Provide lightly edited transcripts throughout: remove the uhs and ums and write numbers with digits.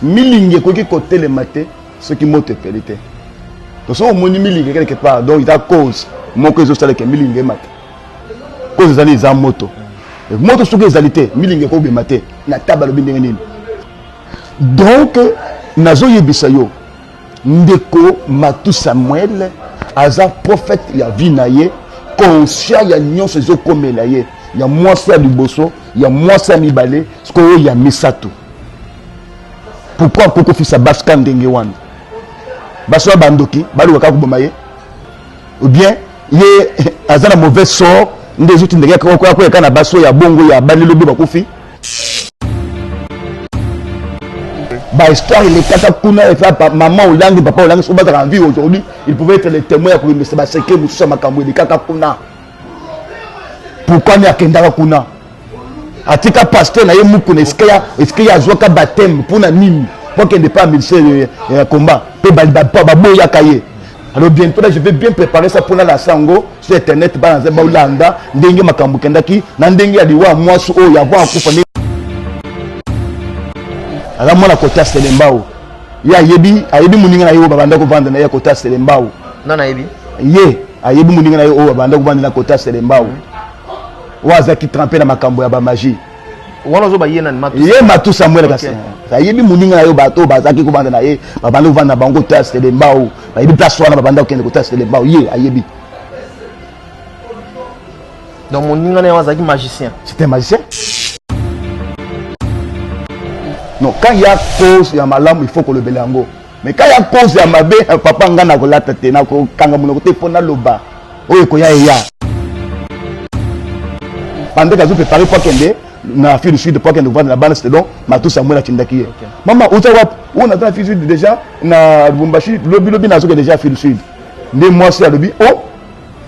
milingue koki côté le matin ce qui monte pelité donc so moni milingue quelque part donc il a cause mon que ça que milingue matin cause les za moto moto ce que zalité milingue ko be matin na tabalo bindenge nini donc nazo yebisa yo ndeko Matou Samuel aza prophète ya vinaye conscient ya nyonso zo komela ye ya mwasi ya liboso ya mwasi ya mibale sko ya misato pourquoi koko fisa baska ndenge wana baso bandoki baluka kuboma ye ou bien ye azana mauvais sort ndezo tindeke ko kana baso ya bongo ya balelo be bakufi ba histoire il est kata kuna et fa maman Olangi papa Olangi so bataka en vie aujourd'hui il pouvait être le témoin ya ko mais c'est ba secret musu sa makambo de kaka kuna pourquoi ni akendaka kuna atika pasteur na ye mukuna est-ce ya zoka baptême pour na nini pour qu'il ne pas ministère combat pe ba boya kaye alors bientôt là je vais bien préparer ça pour la sango sur internet ba na Olanda ndenge makambo kendaki na ndenge ya liwa mwasu o ya voir kufa ala mwana kota selembao ya yebi muninga na yo babanda ko vendre na ya kota selembao nana yebi ye ayebi muninga na yo babanda ko vendre na kota selembao waza ki tremper na makambo ya ba magie wana zo ba ye na Matou ye Matou Samuel kasi ayebi muninga na yo bato bazaki ko vendre na ye babanda ko vendre na bango kota selembao ayebi place wana babanda ko kende kota selembao ye ayebi donc muninga na waza ki magicien c'était un magicien. Non, quand il y a cause, il y a malam, il faut que le belango. Mais quand il y a cause, il y a mabé, papa ngana ko la tete na ko kanga muno ko te fona loba. Oye ko ya ya. Pendant que vous préparez pour kende na fille du sud pour kende vendre la bande c'est donc Matou Samuel atindaki. Maman, où on a dans fille du sud déjà na Lubumbashi, lobi na zo déjà fille du sud. Ndé moi c'est lobi. Oh,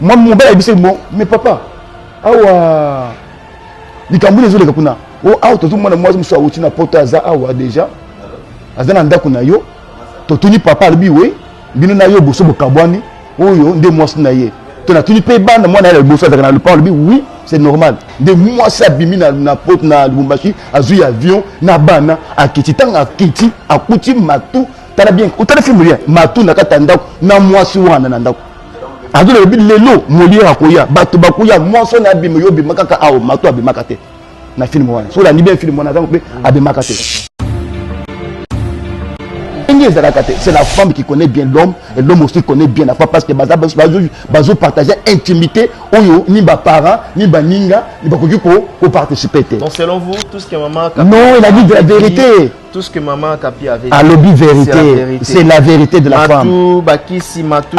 moi mon bel abissé mo, mais papa. Awa. Likambu les autres kuna. Oh, tout le monde moi je suis na poto aza awa déjà azana ndako na yo to tuni papa lobi we bino na yo boso bokabwani oyo nde mwasi na ye to na tuni pe banda mwana ya boso azaka na le lobi oui c'est normal nde mwasi abimi na poto na Lubumbashi azu avion na bana akiti tanga akiti akuti Matou tala bien utala film rien Matou na kata ndako na mwasi wana na ndako azu lobi lelo molier akoya bato bakoya mwasi na abimi yo bimaka ka awo Matou abimaka te na film wana so la ni bien film wana donc abimaka te c'est la femme qui connaît bien l'homme et l'homme aussi connaît bien la femme parce que bazo partager intimité oyo ni ba parents ni ba ninga ni ba ko participer. Donc selon vous tout ce que maman Kapi non il a dit de la vérité tout ce que maman Kapi avait à lobby vérité c'est la vérité de la femme Matou bakisi Matou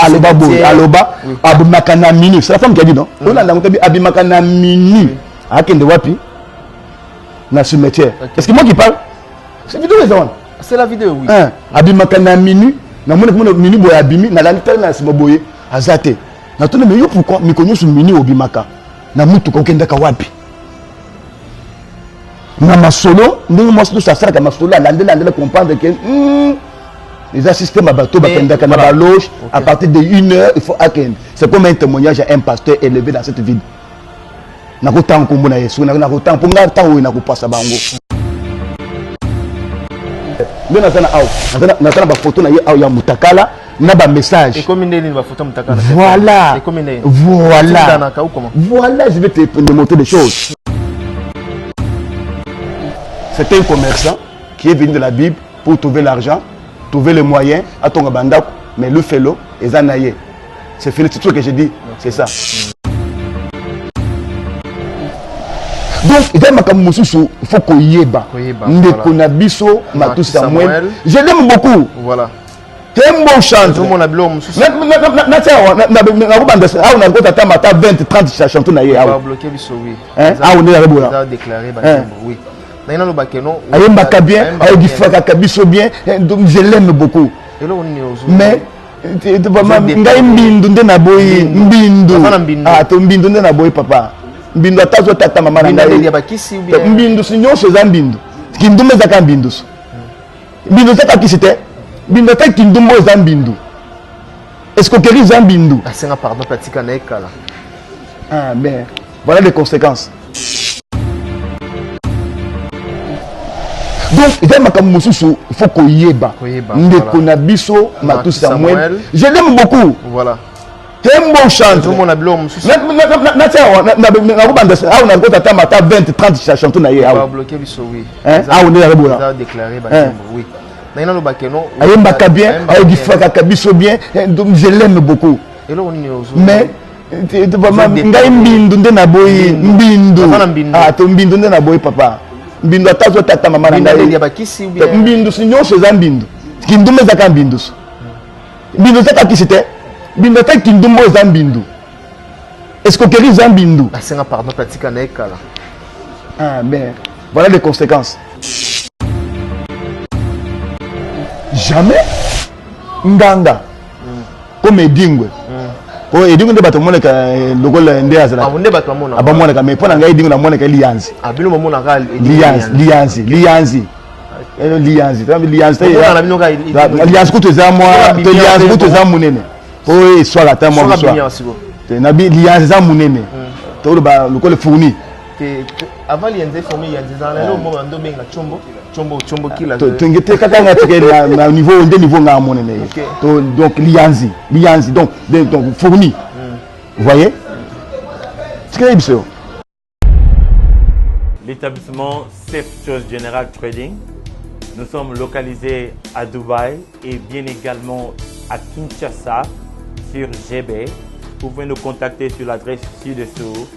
aloba abimaka na minu c'est la femme qui a dit non on a abimaka na minu akende wapi na cimetière. Est-ce que moi qui parle? C'est vidéo les gens. C'est la vidéo oui. Abimaka na minu na mona minu boy abimi na lanterne na simoboye azate. Na tone mais yo pourquoi mi konyo su minu obimaka na mutu ko kenda ka wapi? Na masolo ndenge mo so ça ka masolo landela comprendre que les assistants à bateau bakenda kana ba loge à partir de 1 heure il faut attendre. C'est comme un témoignage à un pasteur élevé dans cette ville. Na ko tan ko mbona Yesu na ko tan ponga tawo na ko pasa bango le na tana aw na tana ba photo na ye aw ya mutakala na ba message et comme ndeni ba photo mutakala voilà et comme ndeni voilà je vais te montrer des choses. C'est un commerçant qui est venu de la Bible pour trouver l'argent, trouver les moyens à ton bandako mais le fellow et zanaye c'est fini tout ce que j'ai dit c'est ça. Donc, il faut qu'on y ait bas. Ndeko Matou Samuel. Je l'aime beaucoup. Voilà. C'est un bon chanteur. On a 20, 30 chanteurs. On a bloqué, oui. On a déclaré, oui. bien, donc je l'aime beaucoup. Mais, papa. Mbindu atazo tata mama na ngai mbindu sinyo seza mbindu kindume zaka mbindu mbindu zaka kisite mbindu ta kindumo za mbindu est-ce que keri za mbindu asenga pardon pratika na ekala mais voilà les conséquences. Donc il y a makambo mosusu il faut koyeba. Ndeko na biso Matou Samuel. Je l'aime beaucoup. Voilà. C'est un bon chanteur. Tout le monde a bloqué mosusu. Na 20 30 chansons na a bloqué biso oui. Hein? Ah on est là bola. Ça a déclaré bah oui. Na no bakeno. Ayembaka bien, ayebifaka biso bien. Donc je l'aime beaucoup. Et là on est aux mais ngai mbindu nde na boyi mbindu. Ah to mbindu nde na boyi papa. Mbindu atazo tata mama na ngai. Mbindu si nyonso eza mbindu. Kindumba ezaka mbindu. Mbindu zaka kisite. Mbindu ta kindumba eza mbindu. Escroquerie eza mbindu. Ah c'est un pardon pratique na ekala. Ah mais voilà les conséquences. Jamais nganga comme Edingwe. Po Edingwe nde bato moneka lokola nde azala. Ah nde bato mona. Aba moneka mais pona ngai Edingwe na moneka Lianzi. Ah bilo mona ka Lianzi. Lianzi. Lianzi kutu eza moi, to Lianzi kutu eza munene. Po soit ata moi soit. Na bi Lianzi eza munene. To ba lokola fourni. Avant Lianzi fourni Lianzi za na lo mo ndo benga chombo kila. To ngete kaka na tike na niveau nde niveau nga munene. To donc Lianzi donc fourni. Vous voyez? L'établissement Safe Choice General Trading. Nous sommes localisés à Dubaï et bien également à Kinshasa sur GB. Vous pouvez nous contacter sur l'adresse ci-dessous.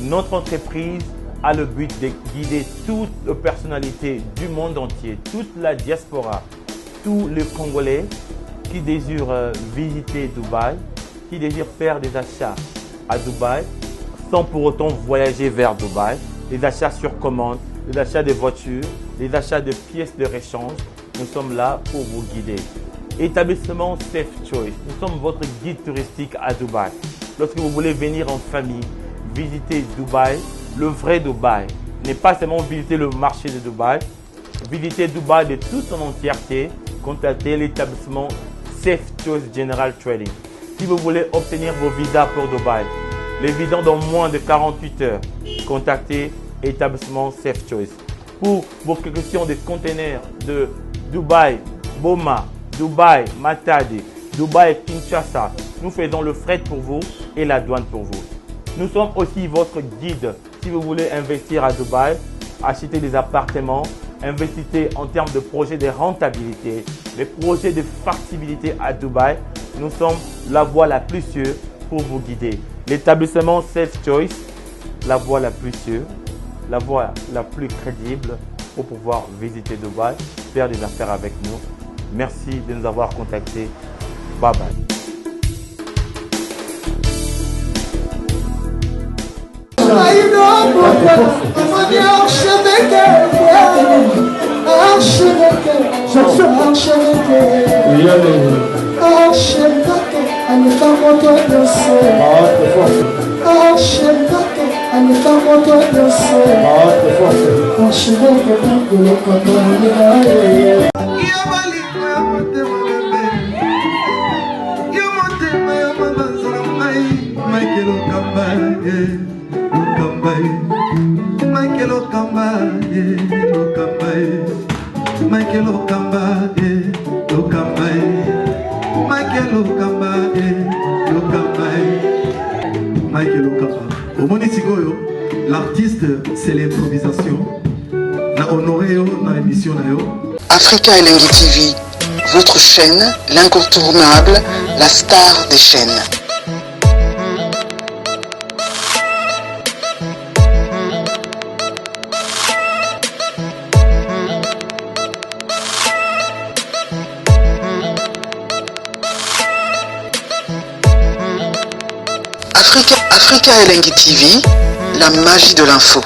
Notre entreprise a le but de guider toutes les personnalités du monde entier, toute la diaspora, tous les Congolais qui désirent visiter Dubaï, qui désirent faire des achats à Dubaï sans pour autant voyager vers Dubaï, les achats sur commande, les achats de voitures, les achats de pièces de réchange. Nous sommes là pour vous guider. Établissement Safe Choice, nous sommes votre guide touristique à Dubaï. Lorsque vous voulez venir en famille, visiter Dubaï, le vrai Dubaï, n'est pas seulement visiter le marché de Dubaï, visiter Dubaï de toute son entièreté, contactez l'établissement Safe Choice General Trading. Si vous voulez obtenir vos visas pour Dubaï, les visas dans moins de 48 heures, contactez l'établissement Safe Choice. Pour vos questions de conteneurs de Dubaï, Boma, Dubaï, Matadi, Dubaï, Kinshasa, nous faisons le fret pour vous et la douane pour vous. Nous sommes aussi votre guide si vous voulez investir à Dubaï, acheter des appartements, investissez en termes de projets de rentabilité, les projets de factibilité à Dubaï. Nous sommes la voie la plus sûre pour vous guider. L'établissement Safe Choice, la voie la plus sûre, la voie la plus crédible pour pouvoir visiter Dubaï, faire des affaires avec nous. Merci de nous avoir contactés. Bye bye. L'artiste, c'est l'improvisation. Na honoré na émission na yo. Africa Elengi TV, votre chaîne, l'incontournable, la star des chaînes. Africa Elengi TV, la magie de l'info.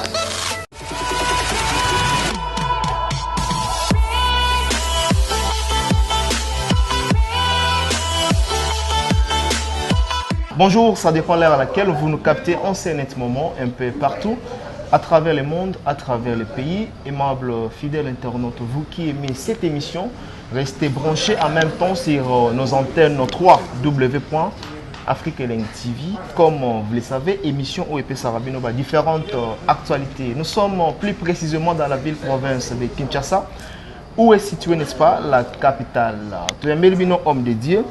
Bonjour, ça dépend de l'heure à laquelle vous nous captez en ce net moment, un peu partout, à travers le monde, à travers les pays. Aimables, fidèles internautes, vous qui aimez cette émission, restez branchés en même temps sur nos antennes 3W. Africa Elengi TV, comme vous le savez, émission OEP Sarabino, différentes actualités. Nous sommes plus précisément dans la ville-province de Kinshasa. où est située, n'est-ce pas, la capitale? Tu es un homme de Dieu.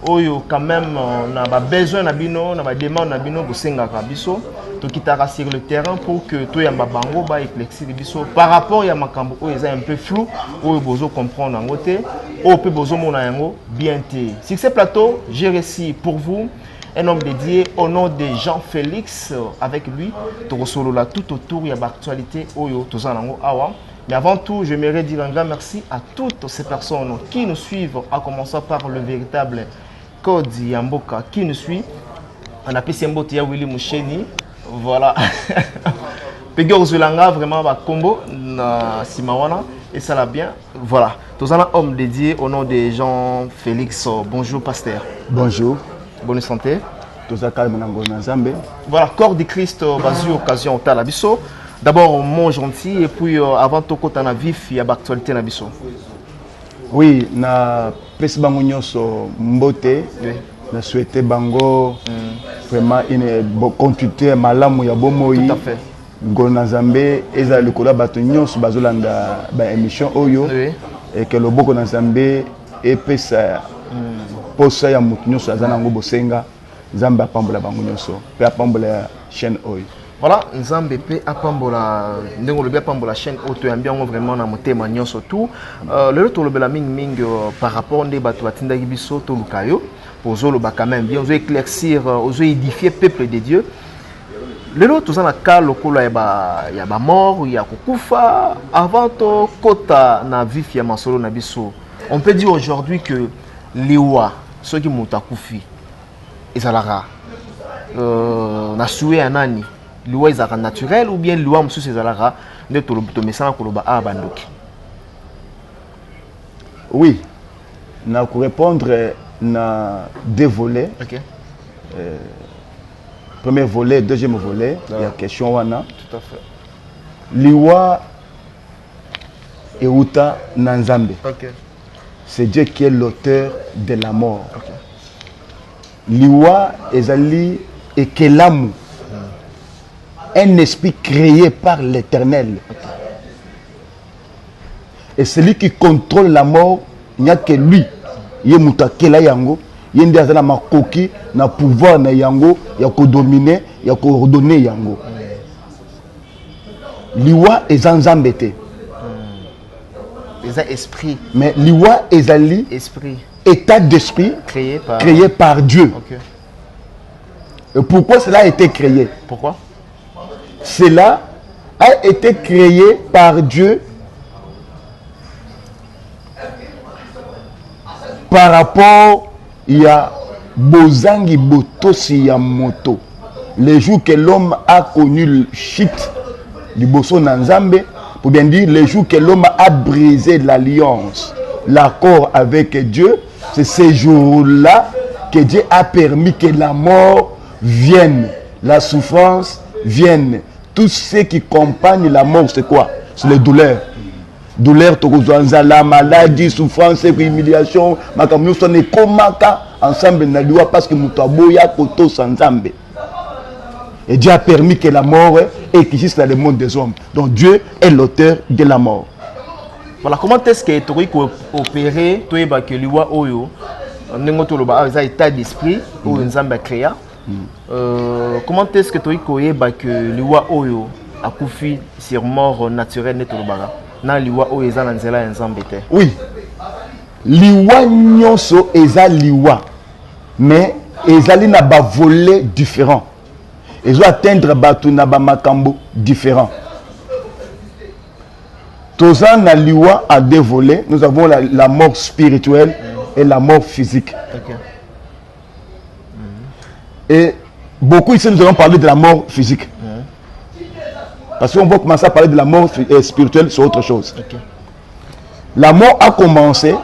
Oyo quand même on a besoin na bino na ba demande na bino bosenga ka biso to kitaka sur le terrain pour que to ya mabango ba éclaircir biso par rapport ya makambo oyo eza un peu flou oyo bozo comprendre en côté o pe bozo mona yango bien té. Sur ce plateau, j'ai reçu pour vous un homme dédié au nom de Jean-Félix. Avec lui to solo la tout autour ya l'actualité oyo to zanango awa. Mais avant tout, j'aimerais dire un grand merci à toutes ces personnes qui nous suivent, à commencer par le véritable Code Yamboka qui nous suit. On a appelé Mbotia Willy Moucheni. Voilà. Pegor Zulanga, vraiment, combo, Simawana, et ça l'a bien. Voilà. Tous un homme dédié au nom de Jean-Félix. Bonjour, pasteur. Bonjour. Bonne santé. Tous à calme na Zambé. Voilà, corps de Christ, basé occasion au Talabiso. D'abord, mon gentil, et puis avant tout, quand on a vif, il y a l'actualité na biso. Oui, na pesi bango nyonso mbote. Oui. Na souhaité bango vraiment une continuité malamu ya bomoi. Tout à fait. Ngona Nzambe eza likola bato nyonso bazolanda ba émission oyo. Oui. Et que le boko na Nzambe epesa posa ya mutu nyonso azana ngo bosenga Nzambe apambola bango nyonso pe apambola chaîne oyo. Voilà, Nzambe pe apambola ndenge lobi apambola chaîne auto yambi yango vraiment na motema nyonso tout. Le retour le bela ming par rapport ndé bato batindaki biso to lukayo pour zoloba quand même bien, on veut éclaircir, on veut édifier peuple de Dieu. Le retour dans la cas lokolo ya ba mort, ya kokufa avant to kota na vif ya masolo na biso. On peut dire aujourd'hui que liwa ceux qui mutakufi ezalaka na soué anani loi est naturel ou bien loi monsieur Césalara ne to mesana koloba a bandoki. Oui, na ko répondre na deux volets. OK. Premier volet, deuxième volet, il y a question wana. Tout à fait. Liwa et Uta Nanzambe. OK. C'est Dieu qui est l'auteur de la mort. OK. Liwa ezali et kelamu. Un esprit créé par l'Éternel. Et celui qui contrôle la mort, il n'y a que lui. Il y a mutakela yango, il y a des makoki, na pouvoir na yango, il y a ko dominer, il y a ko ordonner yango. Liwa est Nzambete. Les esprit. Mais liwa ezali Esprit. État d'esprit Créé par Dieu. OK. Et pourquoi cela a été créé? Pourquoi? Cela a été créé par Dieu par rapport à Bozangi Botosi Yamoto. Le jour que l'homme a connu le shit du Bosso Nanzambe, pour bien dire, le jour que l'homme a brisé l'alliance, l'accord avec Dieu, c'est ce jour-là que Dieu a permis que la mort vienne, la souffrance vienne. Tout ce qui accompagne la mort, c'est quoi? C'est les douleurs. Douleur, la maladie, souffrance, humiliation, nous sommes ensemble parce que nous sommes ensemble. Et Dieu a permis que la mort existe dans le monde des hommes. Donc Dieu est l'auteur de la mort. Voilà, comment est-ce que tu as opéré, tu as créé Oyo, un état d'esprit où Nzambe a créé? Comment est-ce que tu as créé que Liwa Oyo a koufi sur mort naturelle net Lubara? Na Liwa Oyo eza nzela Nzambe te. Oui. Liwa nyonso eza liwa. Mais ezali na ba volets différents. Ils ont atteindre batu na ba makambo différents. Tozan na liwa a deux volets. Nous avons la mort spirituelle et la mort physique. Okay. Et beaucoup ici nous allons parler de la mort physique. Parce qu'on va commencer à parler de la mort spirituelle, c'est autre chose. Okay. La mort a commencé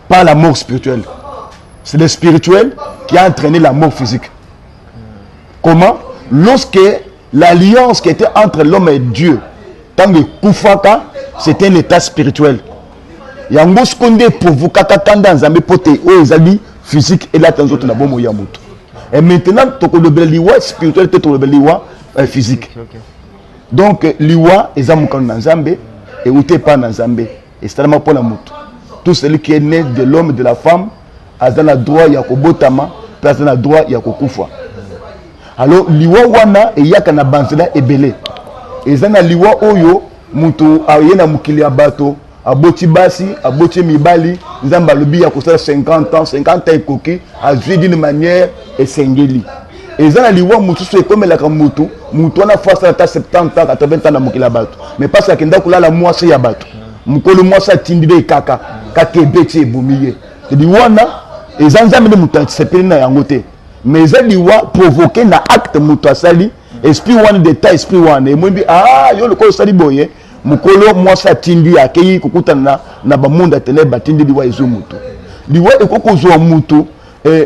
par la mort spirituelle. C'est le spirituel qui a entraîné la mort physique. Comment? Lorsque l'alliance qui était entre l'homme et Dieu, tant que Koufaka, c'était un état spirituel. Il y a un mot secondaire pour vous, dans un poté, physique, et là, tu as un bon yamuto. Et maintenant, tu as le liwa spirituel, tu as le liwa physique. Okay. Donc, liwa, ils ont un Nzambe, et où t'es pas dans Zambé. Et c'est tellement pour la moto. Tout celui qui est né de l'homme et de la femme, a dans le droit, il y a Kobotama, a dans le droit, il y a Kokufa. Alors, liwa wana, et il y a kana banzela et belé. Et zana liwa oyo, muto, a yena mukili abato, a boti basi, a boti mibali, nzamba lobi ya kosa 50 ans et koki, a joué d'une manière et sengeli. Et zana liwa mutu so comme la kamutu, mutu wana fois ça 70 ans, 80 ans na mukili abato. Mais pas ça kenda kula la moisi ya bato. Mukolo moisa tindide kaka, kake beti e bomiye. C'est dit wana, et zanzame de mutu sepeli na yangote. Mais zali wa provoquer na acte mutu asali, esprit wana d'état, esprit wana. Et moi bi ah yo le ko sali boye. Mukolo mwasa tindi akei kukuta na ba monde tele ba tindi liwa ezo mutu liwa ekoko zo mutu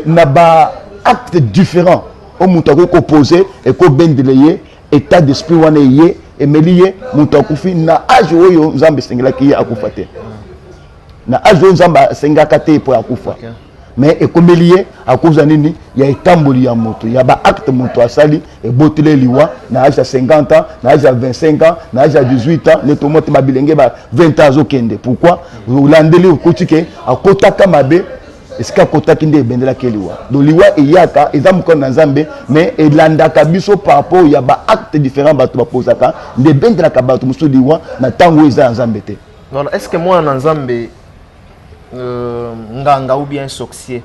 na ba acte différent o mutu ko opposé et ko bendeleye état d'esprit wana ye emeliye mutu akufi na age oyo nzambe sengela ki akufate na age oyo nzambe sengaka te po akufa mais ekomeliye akuza nini ya etamboli ya moto ya ba acte moto asali et botele liwa na âge à 50 ans na âge à 25 ans na âge à 18 ans les tomote ba bilenge ba 20 ans okende pourquoi olandeli okotike akotaka mabe eska kotaki nde bendela ke liwa do liwa eyaka ezamuko na nzambe mais elandaka biso par rapport ya ba acte différent bato bapozaka nde bendela ka bato muso liwa na tango eza nzambe te. Non, est-ce que moi na nzambe nganga ou bien sorcier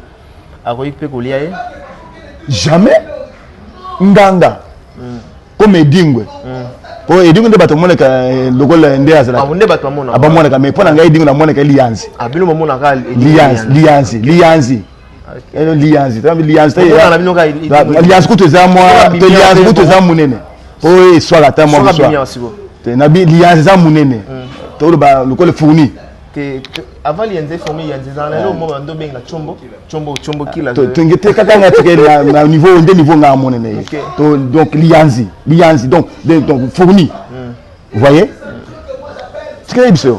akoyik pe kolia ye jamais nganga comme edingwe po edingwe nde bato moneka lokola nde azala abonde bato mona abamoneka mais pona ngai edingwe na moneka lianzi abilo mona ka lianzi kutu za moi te lianzi kutu za munene po eswala ta moi te na bi lianzi za munene to ba lokola fourni. Avant lianze fourmi lianze dans le moment ndo benga chombo kila tengete kaka ngati na niveau nde niveau nga monene to donc lianzi donc fourni vous voyez ce que c'est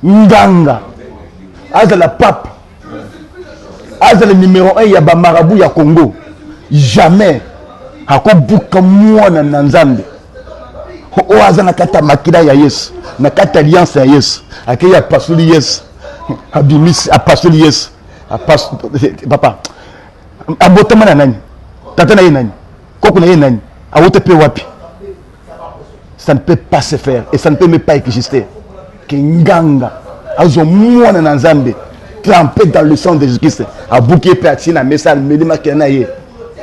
nganga azala pape azala numéro 1 ya ba marabout ya Congo jamais akobuka mwana na nzambe o azana kata makila ya Yesu na kata alliance ya Yesu akeya pasuli Yesu abimis apasuli Yesu papa abotama na nani tata na ye nani koko na ye nani awote pe wapi ça ne peut pas se faire et ça ne peut même pas exister que nganga azo mwana na nzambe trempé dans le sang de Jésus-Christ abuki pe atina message melima kena ye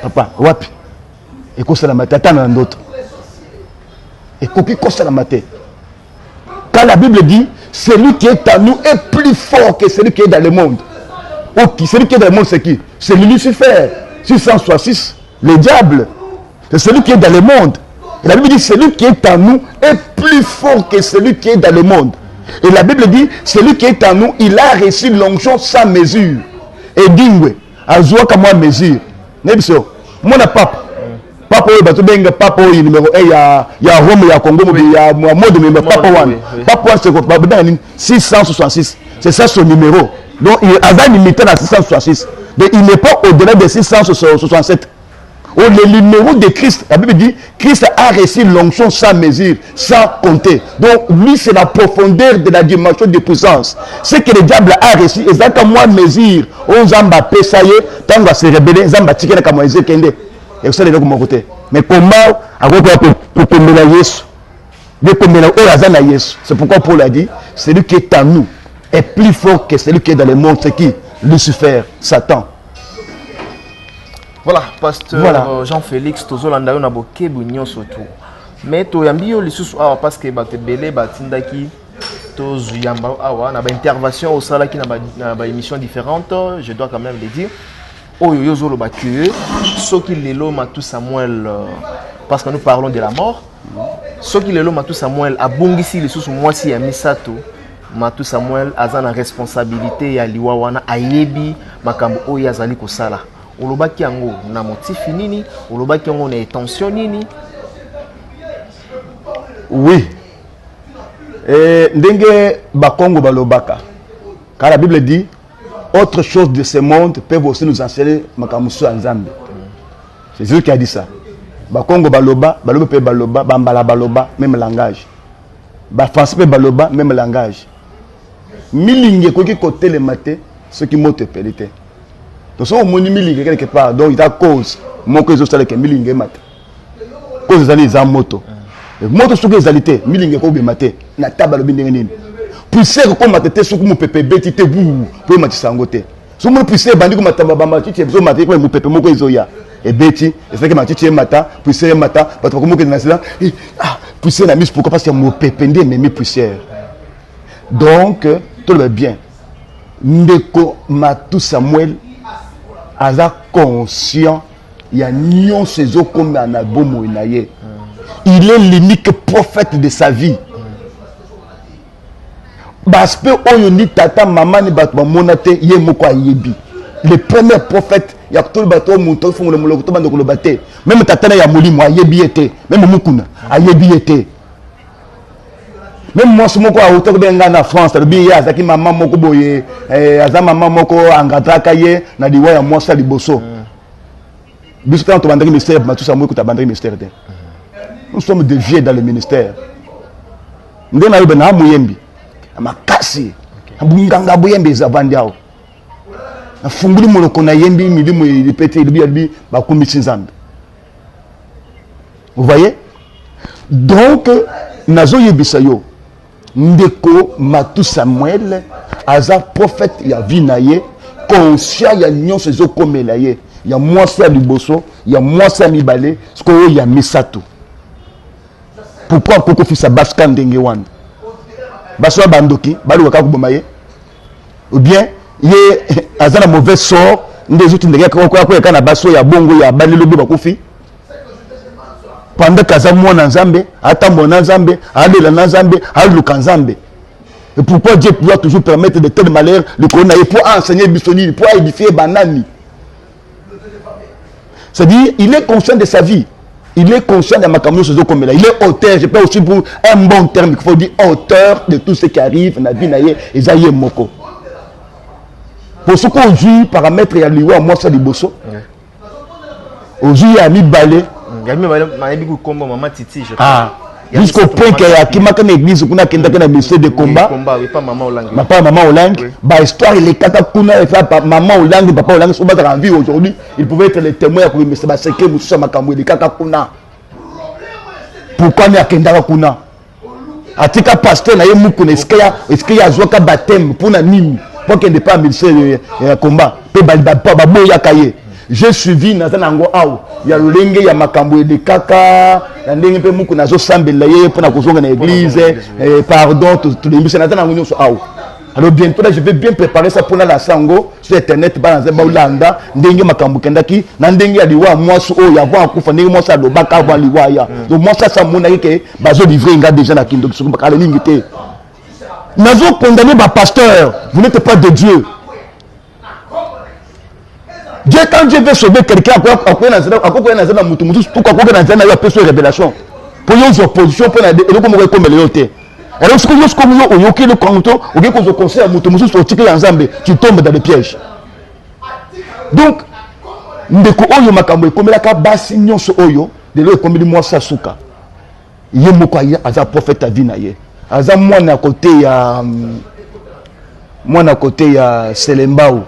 papa wapi ekosala matata na ndoto et koki kosala maté. Quand la Bible dit celui qui est en nous est plus fort que celui qui est dans le monde. Ok, celui qui est dans le monde c'est qui? C'est Lucifer, 666, le diable. C'est celui qui est dans le monde. Et la Bible dit celui qui est en nous est plus fort que celui qui est dans le monde. Et la Bible dit celui qui est en nous, il a reçu l'onction sans mesure. Et dingwe, azoaka moi mesure. Nebso, mon papa. Papa oyo bato benga papa oyo numéro 1 ya Rome ya Congo ya mode mais papa wan papa c'est quoi papa 666 c'est ça son numéro donc il a limité à 666 mais il n'est pas au-delà de 667 le numéro de Christ la Bible dit Christ a reçu l'onction sans mesure sans compter donc lui c'est la profondeur de la dimension de puissance ce que le diable a reçu exactement moi mesure on zamba pesaye tant va se rebeller zamba tikena kama ezekende. Et ça, de mon côté. Mais comment pour combler Yesu, de combler Orazana Yesu. C'est pourquoi Paul a dit celui qui est en nous est plus fort que celui qui est dans le monde. C'est qui? Lucifer, Satan. Voilà, pasteur Jean-Félix, Tozolanda, on a beaucoup de surtout. Mais tu as mis les sous parce que tu belé batindaki tozuyamba awa na ba intervention au sala qui na ba émission différente, je dois quand même le dire. Oyo yozolo bakue soki lelo Matou Samuel parce que nous parlons de la mort soki lelo Matou Samuel abongisi les sous mwasi ya misato Matou Samuel azana responsabilité ya liwa wana ayebi makambo oyo azali kosala olobaki yango na motif nini olobaki yango na intention nini. Oui ndenge bakongo balobaka car la Bible dit autre chose de ce monde peuvent aussi nous enseigner makamusu anzambe. C'est Jésus qui a dit ça. Bakongo baloba, baloba pe baloba, bambala baloba, même langage. ba français pe baloba même langage milinge ko ki côté le maté ce qui monte pelité donc so moni milinge quelque part donc il a cause mon que zo sala ke milinge maté cause zali za moto moto suku ezalité milinge ko be maté na tabalo bindenge nini puisé ko maté suku mo pepe beti te bu po matisa ngote so mo puisé bandi ko matamba ba matiti zo maté ko mo pepe moko ezoya et beti et fait que matiti mata puisé mata pas ko mo ke na cela puisé na mis pourquoi parce que mo pepe ndé même puisé donc tout le bien ndeko Matou Samuel aza conscient il y a nion ces eaux comme un album inaye il est l'unique prophète de sa vie baspe oyo ni tata maman ni bato monate ye moko ayebi le premier prophète ya tout le bateau monto fond le moloko to bando ko lobaté même tata na ya molimo ayebi été même mukuna ayebi été même moi ce moko a auto benga na France le bi ya zaki maman moko boye aza maman moko angatraka ye na diwa ya moi sa liboso biso quand on bandaki ministère Matou Samuel ko ta bandaki ministère de nous sommes des vieux dans le ministère ndena yobe na muyembi makasi abunganga buyembe zabandiao afunguli moloko na yembi milimo ipete libi bakumisi nzambe vous voyez donc nazo yebisa yo ndeko Matou Samuel aza prophète ya vinaye conscient ya nyonso zo komela ye ya mwasi ya liboso ya mwasi ya mibale sko ya misato pourquoi koko fisa baska ndenge wana baso bandoki balu waka kuboma ye ou bien ye azana mauvais sort ndezuti ndenge ko kana baso ya bongo ya balelo be bakufi pendant kaza mwana nzambe atambo na nzambe alela na nzambe aluka nzambe. Et pourquoi Dieu doit toujours permettre de tels malheurs le corona pour enseigner bisoni pour édifier banani. C'est-à-dire il est conscient de sa vie. Il est conscient de ma camion comme là. Il est auteur, je peux aussi pour un bon terme, il faut dire auteur de tout ce qui arrive na vie naye ezaye moko. Pour ce qu'on joue paramètre ya liwa moi ça liboso. Aujourd'hui il a mis balai. Jusqu'au point qu'il y a qui m'a qu'une église qu'on a qui n'a qu'un ministère de combat. Pas maman Olang. Bah histoire il est katakuna et fait maman Olang papa Olang sont battre en vie aujourd'hui. Il pouvait être le témoin pour mais c'est que nous sommes makambo de katakuna. Pourquoi n'y a qu'un katakuna? Atika pasteur na yemu kuna est-ce qu'il y a zoka baptême pour na nimi pour qu'il n'est pas ministère de combat. Pe ba boya kaye. J'ai suivi Nazanango Aou. Il y a le lingue, il y a Makambo de Kaka, il y a le peu moukou nazo sambelaye pour la cause de l'église, pardon, tout le monde. Nazanango Aou. Alors bientôt là, je vais bien préparer ça pour la sango sur internet, dans un baulanda, ndenge Makambo Kendaki, ndenge aliwa moi so ya voir kufa ndenge moi ça do baka voir liwa ya. Donc moi ça mona ke bazo livrer nga déjà na kindo so bakala lingité. Nazo condamner ba pasteur, vous n'êtes pas de Dieu. Dieu, quand Dieu veut sauver quelqu'un, à quoi il y a une révélation. Pour les oppositions, pour les comme les autres. Et donc, ce que le canton, ou bien qu'on se conseille à Moutoumoussou, tu tombes dans le piège. Donc, ndeko oyo makambo ekomelaka basi nyonso oyo de lo ekombeli mwasa suka ye moko aza prophète a vie na ye aza mwana côté ya Selembao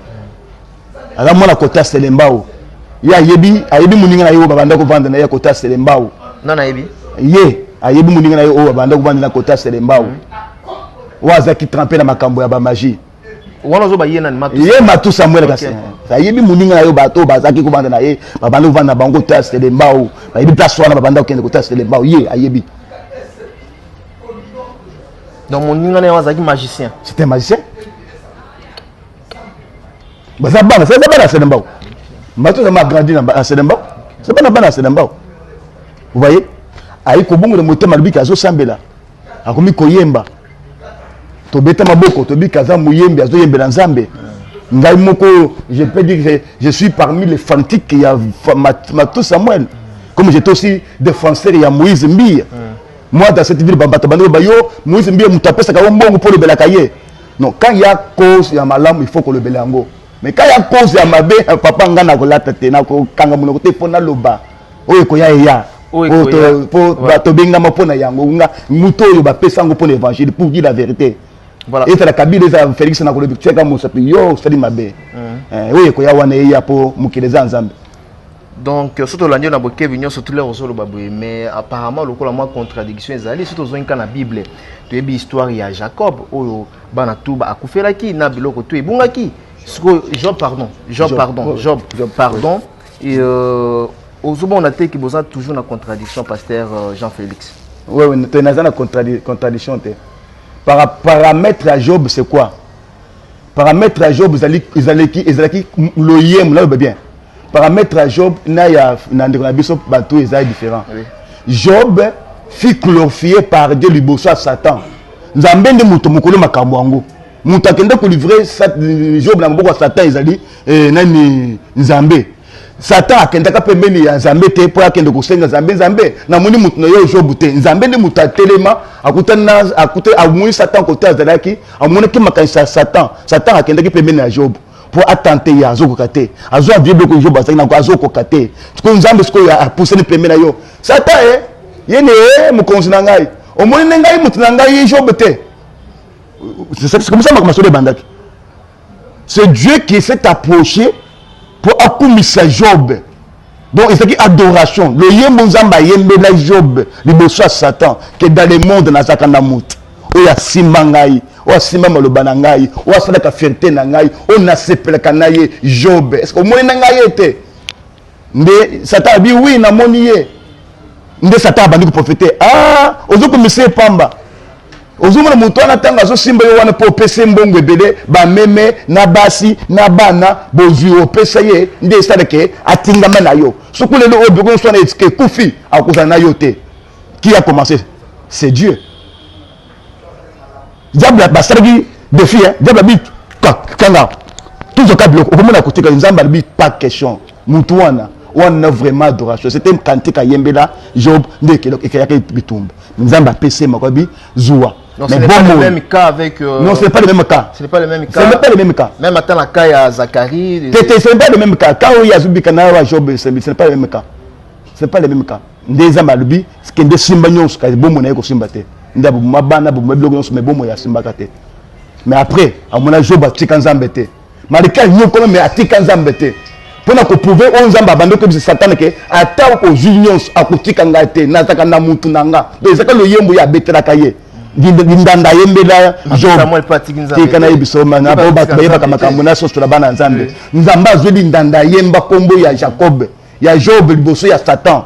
ala mwana côté Selembao ya ayebi muninga na yo babanda ko vendre na ya côté Selembao non ayebi ye ayebi muninga na yo babanda ko vendre na côté Selembao waza ki tremper na makambo ya ba magie wana zo ba yena Matou ye Matou Samuel kasi ayebi muninga na yo bato bazaki ko vendre na ye babanda ko vendre na bango côté Selembao ayebi place wana babanda ko kende côté Selembao ye ayebi. Donc mon ninga na wazaki magicien. C'était un magicien. Bah ça bana, c'est pas à Selembao. Matou ça m'a grandi à Selembao. C'est pas à Selembao. Vous voyez? Aïe ko bongo de motema lubi kazo sambela. Akomi koyemba. To beta maboko, to bi kaza muyembe azo yembe na nzambe. Ngai moko, je peux dire que je suis parmi les fanatiques qui a Matou Samuel. Comme j'étais aussi défenseur il y a Moïse Mbiya. Moi dans cette ville Moïse Mbiya mutapé ça ka bongo pour le belakaye. Non, quand il y a cause il y a malam, il faut que le belango. Mais quand il y a cause ya mabe papa ngana ko lata te na ko kanga muno ko te pona loba. Oyo ko ya pour batobengama pona yango nga muto yo ba pesango pour l'évangile pour dire la vérité. Voilà. Et la Kabila les Félix na ko le tcheka mo sapi yo stadi mabe. Oui ko ya wana ya po mukileza nzambe. Donc surtout l'année na boké vignon surtout les resolo baboué mais apparemment le la moi contradiction ezali surtout zo na Bible. Tu es histoire ya Jacob oyo bana tuba akufelaki na biloko tu ebungaki. Job pardon et Ozuba, on a été qui besoin toujours la contradiction, pasteur Jean-Félix. Oui, tu es dans la contradiction. Paramètre à Job, c'est quoi? Paramètre à Job, ils allaient qui le yem, là, bien. Paramètre à Job, il y a un bateau, ils sont différents. Job fut glorifié par Dieu, lui bossa Satan. Nous avons bien des moutons, nous avons makamwango. Mouta kende ko livrer Job na mboko Satan, ils allaient nani Nzambe. Satan akendaka pembeni ya Nzambe te po akende kosenga Nzambe na moni mutu na yo Job te Nzambe ndi mutu atelema akutana akute amui Satan kote azalaki amonaki makanisa Satan akendaki pembeni ya Job po atante ya azoko kate azo avible ko Job azaki na ko azoko kate ko Nzambe siko ya apuseni pembeni na yo Satan yene mukonzi na ngai omoni ngai mutu na ngai Job te c'est comme ça que masole bandaki c'est Dieu qui s'est approché pour akumisa Job. Donc, il s'agit d'adoration. Le yembo nzamba yembe la Job, le besoin Satan, qui est dans le monde dans sa kanamut. O ya simangai, o ya simama lo banangai, o ya sadaka fierté nangai, o na sepela kanaye Job. Est-ce que moni nangai était? Nde Satan bi oui na moni ye. Nde Satan abandi ko prophéter. Ah, ozo komisa pamba. Ozumuna mutu wana tanga zo simba yo wana po pese mbongo ebele ba meme na basi na bana bozui opesa ye nde sadeke atingama na yo sukule le obiko so na etike kufi akuza na yo te qui a commencé c'est Dieu diable basargi défi hein diable bi kanga tout ce câble okomona kotika nzamba bi pas question mutu wana vraiment adoration c'était kantika yembela Job ndeke ekayaka bitumba nzamba pese makobi zuwa. Non, ce n'est pas le même cas avec... Non, ce n'est pas le même cas. Ce n'est pas le même cas. Ce n'est pas le même cas. Même attends la cas à Zacharie... Ce n'est pas le même cas. Quand il y a Zubi Kanara, Job, ce n'est pas le même cas. Ce n'est pas le même cas. Des amalubi, ce qui est des simbanyons, ce qui est bon monnaie, ce qui est bon mabana, bon mablogon, mais bon moya simbakate. Mais après, à mon âge, Job a tikanzambete. Malika, nous comme mais a tikanzambete. Pour nous prouver, on zamba bando comme c'est Satan qui attend aux unions à kutikangate, nazaka na mutu nanga. Donc c'est que le yembo ya betela kaye. Ndanda yembela Job tikana ibiso mana bo batbayeba kama kamuna so to bana nzambe nzamba zweli ndanda yemba kombo ya Jacob ya Job liboso ya Satan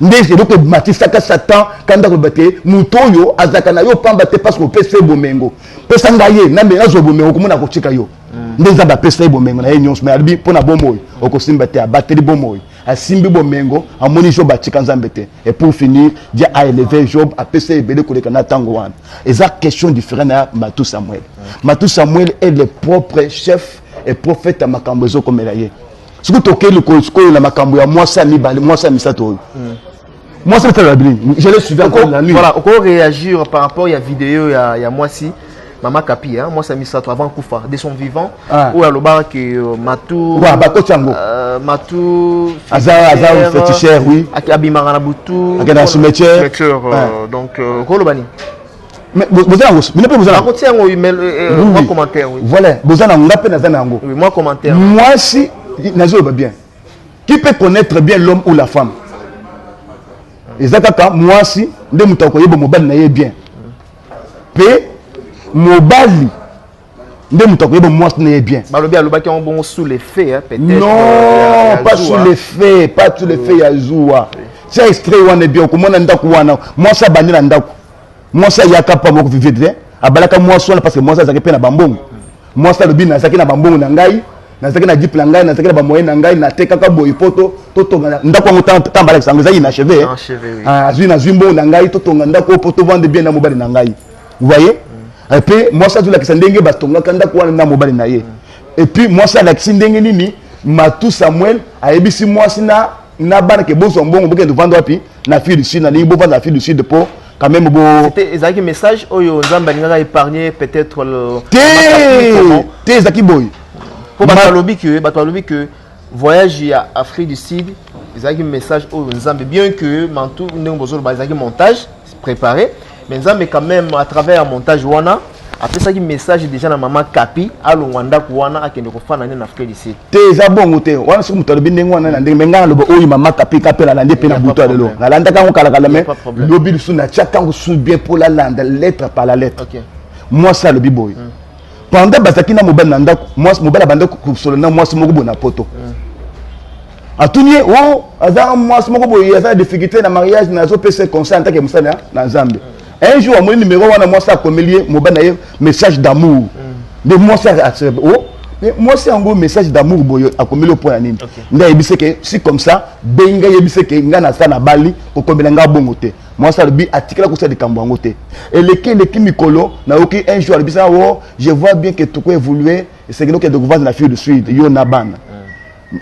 ndese loko matisaka Satan kanda ko bate mutoyo azaka na yo pamba te parce que pese bomengo pesa ngaye na me nazo bomengo komona ko chika yo ndeza ba pese bomengo na yenyos me albi pona bomoy okosimba te abateli bomoy asimbi bomengo amoni Job atika nzambe te et pour finir Dieu a élevé Job a pese ebele koleka na tango wana eza question différente na Matou Samuel. Matou Samuel est le propre chef et prophète à makambo zo komela ye ce que toke le ko la makambo ya moi ça misato moi ça la Bible je le suivais encore la nuit. Voilà, on réagir par rapport à la vidéo il y a moi si Mama Kapi, hein, moi ça misato avant Koufa de son vivant ou à l'obar que Matou Matou Azar féticheur oui Abimara Butu Akena cimetière donc Kolobani. Mais vous avez moi commentaire oui. Voilà, vous avez un oui, moi commentaire. Moi si nazo ba bien. Qui peut connaître bien l'homme ou la femme? Ezaka moi si nde mutako yebo mobali na ye bien. Pe mobali nde mutako yebo moi na ye bien. Balobi alobaki on bon sous les faits hein, peut-être. Non, pas sous les faits, pas sous les faits ya zuwa. C'est extrait wana bien ko mona ndako wana. Moi ça bandi na ndako. Moi ça yaka pa moko vivre abalaka moi so parce que moi ça zaki pe na bambongo. Moi ça lobi na zaki na bambongo na ngai. Nazaki na jipe na ngai nazaki na ba moyen na ngai na tekaka boy poto totonga ndako ngo tambala sango zaki na chevet ah zui na zwimbo na ngai totonga ndako poto vendre bien na mobali na ngai vous voyez et puis moi ça la kisandenge batonga kanda kwa na mobali na ye et puis moi ça la kisandenge nini Matou Samuel a ebisi moi sina na bana ke bozo mbongo boke de vendre wapi na fille du sud na libo vendre la fille du sud pour quand même beau c'était ezaki message oyo nzamba ngaka épargner peut-être le zaki boy pour Batalobi que voyage à Afrique du Sud ils ont un message au Nzambe, bien que Mantou ils ont un montage préparé, mais Nzambe quand même à travers un montage wana après ça un message déjà na maman Kapi à Luanda wana a kende ko fana na Afrique du Sud. Te za bongo te wana so muto bi ndenge wana na ndenge menga lobo oyi maman Kapi kapela la ndé pe na buto de lo. Na landa ka kala kala mais lobi su na chaka ko su bien pour la lande lettre par la lettre. OK. Moi ça le biboy. Pendant basaki na mobile na ndako moi mobile banda ko solo na moi moko bona poto. Atunier oh azar moi moko boye ça difficulté na mariage na zo PC conseil en tant que musana na Nzambe. Un jour mon numéro wana moi ça comme lié mobile na message d'amour. Mais moi ça oh mais moi c'est un gros message d'amour boye akomeli au point nini. Nda yebise que si comme ça benga yebise que nga na ça na bali ko kombela nga bongo te. Moi ça le bi article ko ça de kambango te. Et le kimikolo na oki un jour le bi ça oh je vois bien que tout quoi évoluer et c'est que de gouvernement la fille de Sud yo na ban.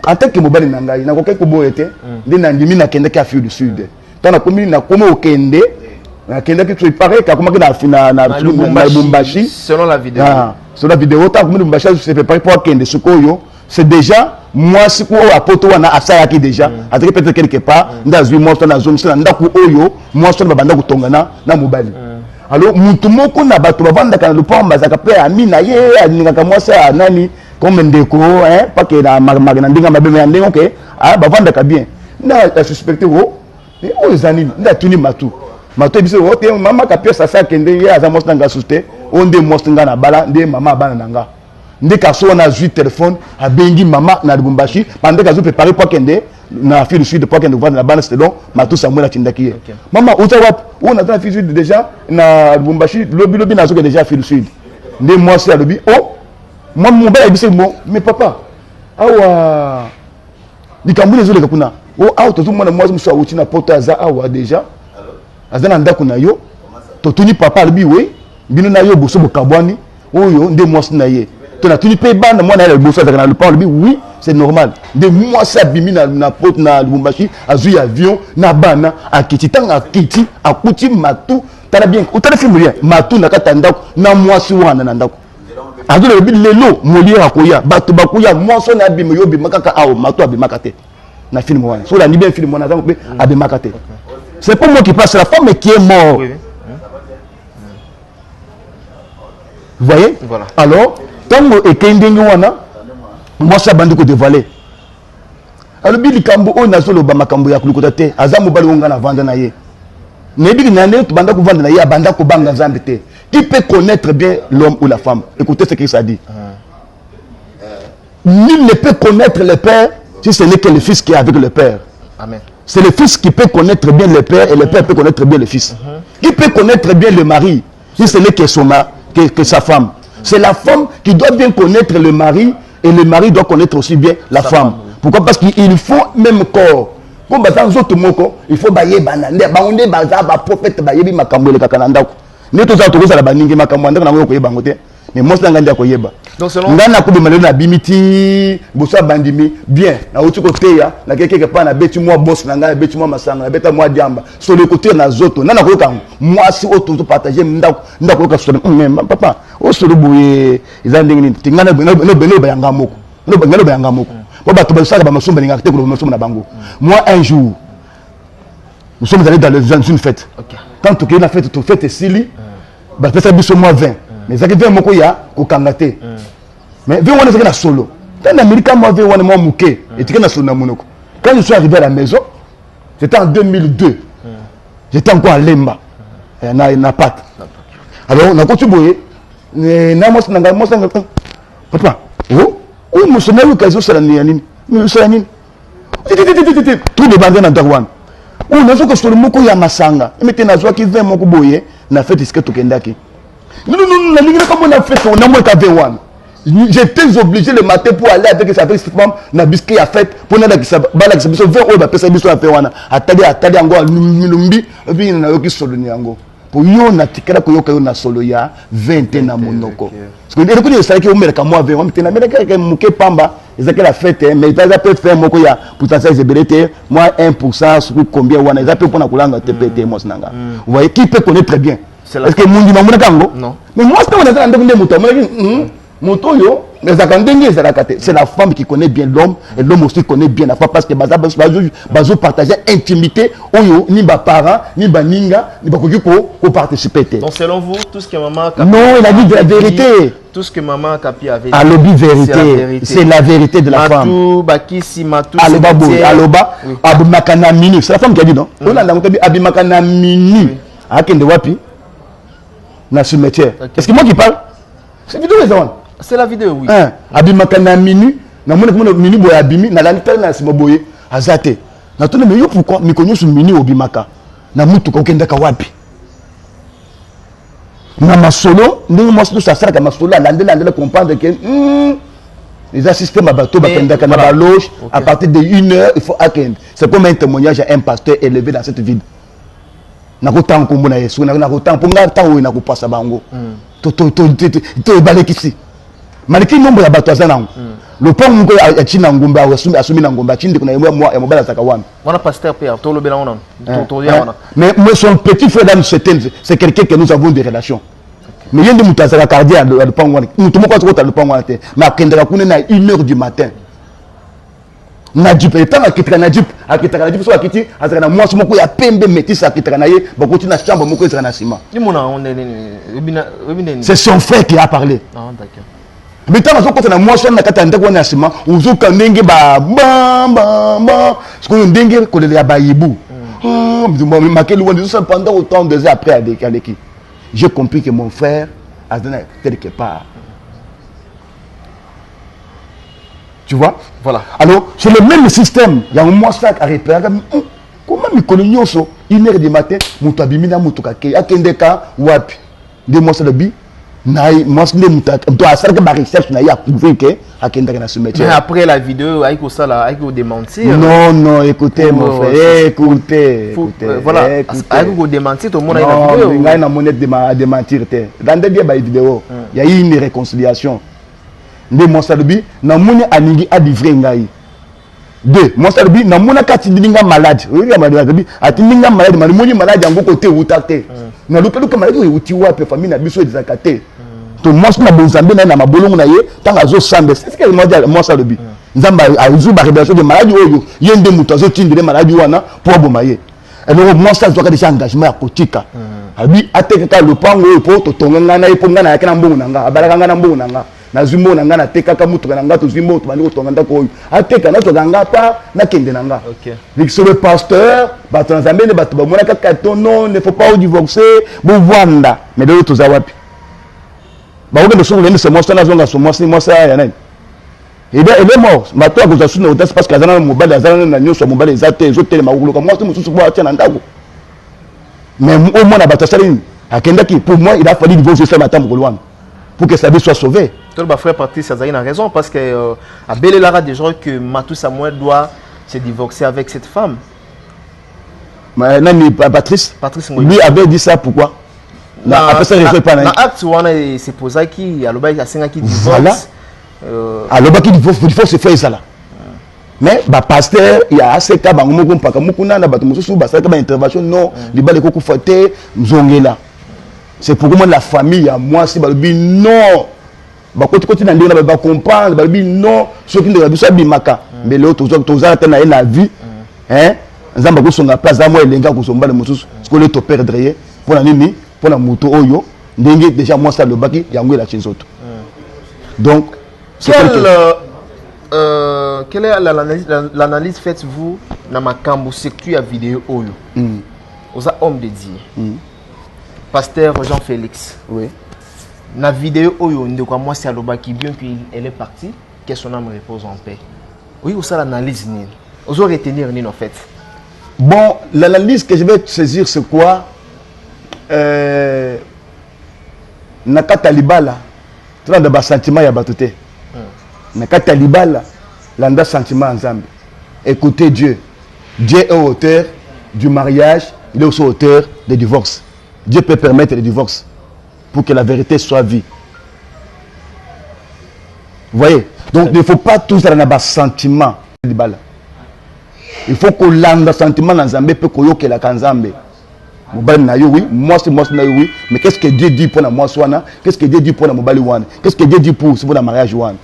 En tant que mobile na ngai na ko ke ko boyete ndi na ndimi na kende ka fille du Sud. Tana komi na komo okende na kende ki préparé ka koma na Lubumbashi selon la vidéo. Sur la vidéo ta komi Lubumbashi se préparé pour kende sukoyo c'est déjà moi si ko apoto wana asaya ki déjà atake peut-être quelque part ndazwi morto na zone na ndaku oyo moi so babanda kutongana na mobile. Alors mutu moko na bato bavanda kana lupamba zaka pe amina ye aninga moi ça nani comme ndeko hein pas que la magana ndinga mabeme ya ndenge okay ah bavanda bien na la suspecté oh mais oh zanini nda tuni matu biso oh te mama kapia sasa kende ya za mosta nga suste onde mosta nga na bala nde mama bana nanga nde kaso na ju téléphone abengi mama na Lubumbashi pendant que je préparer pour kende na fille du Sud pour kende vendre la bana selon matu Samuel Tindaki mama uta wap on a fille du déjà na Lubumbashi lobi na zo déjà fille du Sud nde moi c'est lobi oh moi mon père dit mais papa awa likambu les autres kuna oh out tout moi moi so wuti na poto aza awa déjà azana ndako na yo to tuni papa lui oui bino na yo boso bokabwani oyo nde moi na ye to na tuni pe bana moi na le boso na le parle oui c'est normal de moi ça bimi na poto na Lubumbashi azu avion na bana akiti tanga akiti akuti matu tala bien utala film rien matu na kata ndako na moi si wana na ndako ado le lelo molier akoya bato bakoya monso na bimo yo bimakaka awo mato abimaka te na film wana so la ni bien film wana zambe abimaka te c'est pas moi qui passe la femme qui est mort oui. Vous voyez voilà. Alors tango ekendenge wana moi ça bandi ko dévaler alors bi likambo o na solo ba makambo ya kulukota te azamu bali wonga na vanda na ye nebi nane to banda ko vanda na ye banda ko banga zambe te. Qui peut connaître bien l'homme ou la femme? Écoutez ce qu'il s'est dit. Nul ne peut connaître le Père si ce n'est que le Fils qui est avec le Père. Amen. C'est le Fils qui peut connaître bien le Père et le Père peut connaître bien le Fils. Qui peut connaître bien le mari si ce n'est que sa femme? C'est la femme qui doit bien connaître le mari et le mari doit connaître aussi bien la femme. Pourquoi? Parce qu'il faut même corps. Comme il faut bailler banane, baonde bazar, ba prophète bayebi makambo le kakananda. Ne to za to za la baningi makambo ndaka na ngo ko yeba ngote. Mais moi ça ngandi ko yeba. Donc selon ngana ko be na bimiti, boso bandimi bien. Na otu ko teya, na quelque part na beti moi boss na ngana beti moi masanga, beta moi diamba. Sur le côté na zoto, na ko kan. Moi si auto to partager ndako ko so papa. O so le boye, izandingi ni tingana no beno ba yanga moko. No ba yanga moko. Moi bato ba saka ba masumba ninga te ko masumba na bango. Moi un jour nous sommes allés dans une fête. Okay. Quand tu as fait toute fête Sili, bah peut-être biso moi 20. Mais ça qui vient moko ya ko kangate. Mais 20 on est solo. Dans l'Amérique moi 20 on est moi muké et tu na solo na monoko. Quand je suis arrivé à la maison, c'était en 2002. J'étais encore à Lemba. Na pat. Alors on a continué na moi papa. Oh moi je n'ai eu l'occasion ça la nini. Mais ça nini. Tout de bandé dans Darwan. On a vu que sur le moko ya masanga. Mais na zwa ki 20 moko boye na fait ce que tu kendaki. Non, la ligne comme on a fait, on a moins qu'à 21. J'étais obligé le matin pour aller avec sa femme, na biscuit à fête, pour n'a qui s'abala qui s'abala, 20 euros, parce que biscuit à faire, attendez encore, numbi, et puis il a qui solo niango. Pour yo na tikara ko yo ka yo na solo ya 20 na monoko. Parce que il ça qui au merka moi 20, mais na merka que muke pamba, ils a que la fête, mais ils a peut faire moko ya pour ça c'est belete, moi 1% sur combien wana, ils a peut pour na kulanga TPT mos nanga. Vous voyez qui peut connaître très bien. Est-ce que mon dit non? Mais moi, c'est on a dans des moutons. Motoyo, c'est la femme qui connaît bien l'homme et l'homme aussi connaît bien la femme parce que bazo partager intimité oyo ni ba parents ni ba ninga ni ba ko participer. Donc selon vous, tout ce que maman Kapi non, il a dit de la vérité. Tout ce que maman Kapi avait dit. Alobi vérité, c'est la vérité de la femme. Matou bakisi matou Aloba abimakana minu, c'est la femme qui a dit non. On a dit abimakana minu. Akende wapi na cimetière. Est-ce que moi qui parle? C'est vidéo les gens. C'est la vidéo, oui. Abimakana minu, na mona comme minu boy abimi, na lanterne na simoboye, azate. Na tone mais yo pourquoi mi konyo su minu obimaka. Na mutu ko kenda ka wapi. Na masolo, ndenge moi tout ça sera ka masolo landela comprendre que les assistants à bateau bakenda kana ba loge à partir de 1h il faut attendre. C'est comme un témoignage à un pasteur élevé dans cette ville. Na ko tan ko mbona Yesu na ko tan ponga tan o na ko passa bango. To balekisi. Maliki nombo ya bato azana. Le pont ngo ya china ngomba asumi na ngomba chindi kuna moi ya mobala saka wana. Wana pasteur Pierre, to lobela wana. Mais son petit frère dans c'est quelqu'un que nous avons des relations. Mais yende mutazaka cardia le pont wana. Mutu moko to le pont wana te. Mais akendaka kuna na 1h du matin. Najip etanga kitaka najip so akiti azaka na mwasi moko ya pembe métis akitaka na ye bakoti na chambre moko ezaka na ciment. C'est son frère qui a parlé. Ah d'accord. Mais tant que na mwasi na kata ndako na ciment uzoka ndenge ba ce qu'on ndenge ko le ya bayibu. Makelu wandi so pendant autant de heures après Aleki. J'ai compris que mon frère a donné quelque part. Tu vois? Voilà. Alors, c'est le même système. Il y a un mois ça à repérer. Comment me connais so 1h du matin, mutabimina mutukake, akendeka wapi. Des mois ça le bi. Naï, moi c'est mutak. Doit ça que ma recherche na ya prouvé que akendeka na ce métier. Mais après la vidéo, aïko ça là, aïko démentir. Non, écoutez mon frère, écoutez. Voilà. Aïko démentir tout le monde a la vidéo. Il y a une monnaie de démentir. Dans des vidéos, il y a eu une réconciliation. Nde Monsalobi na moni aningi adivrer ngai. Deux, Monsalobi na mona kati dinga malade. Oui, Monsalobi atinga malade, mali moni malade yango côté utate. Na luka malade uti wapi famille na biso ezakate. To Monsalobi na bonzambe na mabolongo na ye, tanga zo sambe. C'est ce que moi dit Monsalobi. Nzamba azu ba révélation de maladie oyo, yende muto zo tindire maladie wana pour bomaye. Alors Monsalobi doit déjà engagement à kotika. Abi ateka le pango po to tonga na iponga na yakena mbongo nanga, abalaka na mbongo nanga. Na zumbo nanga na teka ka mutu nanga to zumbo to bandi ko tonga ndako ateka na to ganga pa na kende nanga. OK. Sur le pasteur, ba transambe ne bato ba mona ka non, ne faut pas divorcer, bo vanda. Mais de l'autre zawapi. Ba oke de songo c'est moi ça na zonga so moi ça ya nani. Et bien il est mort. Ma toi ko za suna o parce que azana mobile azana na nyoso mobile ezate ezotele makulu ko moi tout mususu bo atia na ndako. Mais au moins na bato salini akenda ki pour moi il a fallu divorcer ça matin ko loin pour que sa vie soit sauvée. Tout le frère Patrice a raison parce que à Belélara déjà que Matou Samuel doit se divorcer avec cette femme. Mais nani Patrice lui avait dit ça pourquoi? Après ça il pas na acte wana c'est posé qui aloba ya senga qui divorce. Aloba qui divorce se fait ça là. Mais ba pasteur il y a assez cas bango moko mpaka mukuna na bato mususu ba ça ka ba intervention non libale ko kufaté mzongela. C'est pour moi la famille à moi si balobi non. Ba koti na ndena ba comprendre balobi non ceux qui ne biso bimaka mais l'autre toza ta na la vie hein nzamba ko songa place à moi elenga ko somba le mususu ce que le to perdre pour la nini pour la moto oyo ndenge déjà moi ça le baki yango la chinzoto. Donc quelle est l'analyse faite vous dans ma cambo secteur vidéo oyo aux hommes de Dieu pasteur Jean-Félix oui na vidéo oyo ndeko moi c'est alobaki bien qu'elle est partie que son âme repose en paix. Oui, ou ça l'analyse ni vous aurez retenir ni en fait. Bon, l'analyse que je vais saisir c'est quoi nakata libala tu as des sentiments ya batoté nakata libala landa sentiment ensemble. Écoutez Dieu est auteur du mariage, il est aussi auteur des divorces. Dieu peut permettre le divorce pour que la vérité soit vie. Vous voyez? Donc il ne faut pas tous avoir un sentiment. Il faut qu'on ait un sentiment dans Zambé pour qu'on ait un Kanzambé. Mobali na yo, oui. Moi, c'est na yo, oui. Mais qu'est-ce que Dieu dit pour la moi, Swana? Qu'est-ce que Dieu dit pour la Mobali Wan? Qu'est-ce que Dieu dit pour le mariage Wan?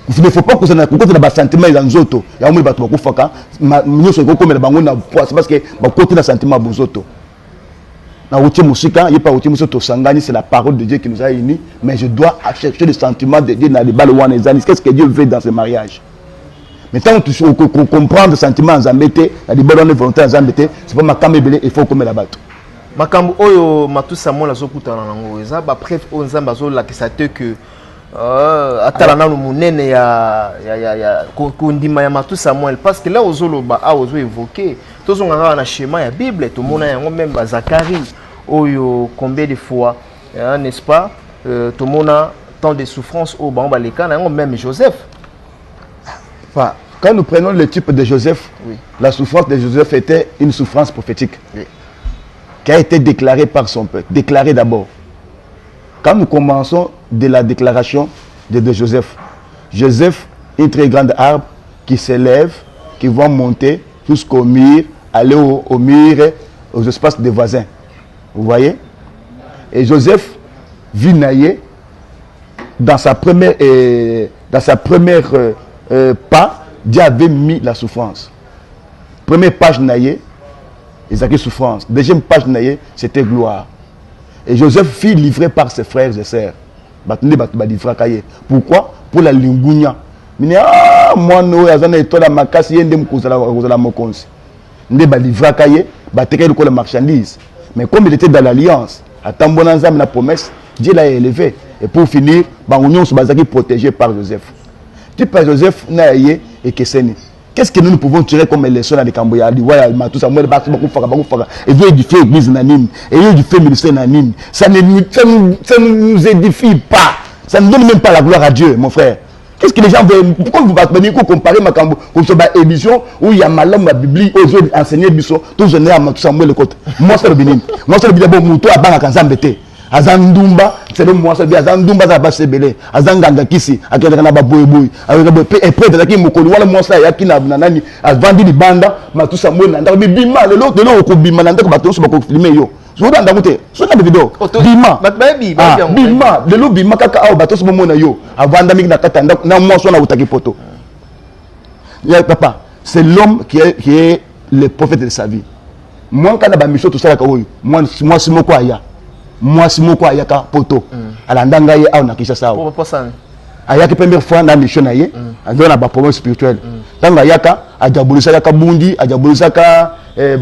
Il ne faut pas que ça ait des sentiments dans les autres. Il y a des gens qui font ça. Nous sommes comme les bangots parce que côté des sentiments dans les autres. Dans le musique, il n'y a pas de musique sangani, c'est la parole de Dieu qui nous a unis. Mais je dois chercher les sentiments de Dieu dans les balles Wan et Zanis. Qu'est-ce que Dieu veut dans ce mariage? Maintenant, on comprend les sentiments en Zambété, il y a des bonnes volontés en Zambété, c'est pas ma camébélé, il faut comme la batte. Makambo oyo matusa mo la zokuta na ngo eza ba preuve o nzamba zo la kisate que atala na munene ya kundima ya matusa mo parce que là ozoloba a ozo évoquer tozonga na schéma ya Bible to mona yango même ba Zacharie oyo combien de fois n'est-ce pas to mona tant de souffrances au ba leka na yango même Joseph. Enfin, quand nous prenons le type de Joseph, oui. La souffrance de Joseph était une souffrance prophétique. Oui. Qui a été déclaré par son peuple, déclaré d'abord. Quand nous commençons de la déclaration de Joseph, Joseph, une très grande arbre qui s'élève, qui va monter jusqu'au mur, aller au mur, aux espaces des voisins. Vous voyez? Et Joseph vit nailler dans sa première pas, Dieu avait mis la souffrance. Première page naillée, Isaac souffrance. Deuxième page naillée, c'était gloire. Et Joseph fut livré par ses frères et sœurs. Pourquoi? Pour la lingunia. Moi, nous, la marchandise. Mais comme il était dans l'alliance, à Tambonanza, la promesse, Dieu l'a élevé. Et pour finir, l'union se basait protégée par Joseph. Tu par Joseph, Naïe et Kesseni. Qu'est-ce que nous pouvons tirer comme leçon dans les Camboya? Tout ça, et veut édifier l'église Nanine, et veut édifier le ministère Nanine. Ça ne nous édifie pas. Ça ne donne même pas la gloire à Dieu, mon frère. Qu'est-ce que les gens veulent? Pourquoi vous venir comparer ma Cambo comme sur une émission où il y a malheur, ma Bible, aux autres enseignés, tout je n'ai à tout ça, moi le côté. Moi, c'est le bénin. Moi, c'est le bénin, bon, mouton à Bangakanzambete. Azandumba, c'est le moi, c'est bien. Azandumba, ça va se belé. Azanganga Kisi, à quelqu'un n'a pas boui. Et près de la qui m'a voilà, moi, ça, y a qui n'a nani, a vendu des bandes, ma tout ça, moi, n'a mais bima, le lot de l'eau, au bima, n'a pas tout ça, pour filmer yo. Je vous donne d'écouter. Je vous donne des vidéos. Bima. Bima. Le lot bima, kaka, bateau, ce moment, yo. Avant d'amener la tata, n'a moi, son a outaki poto. Papa, c'est l'homme qui est le prophète de sa vie. Moi, quand on a mis tout ça, moi, c'est mon quoi, ya. Moi si moko ayaka poto alandanga ye a na Kinshasa pour ça ayaki première fois na mission na ye ando na ba problème spirituel tanga ayaka ajabulisa yaka bundi ajabulisa ka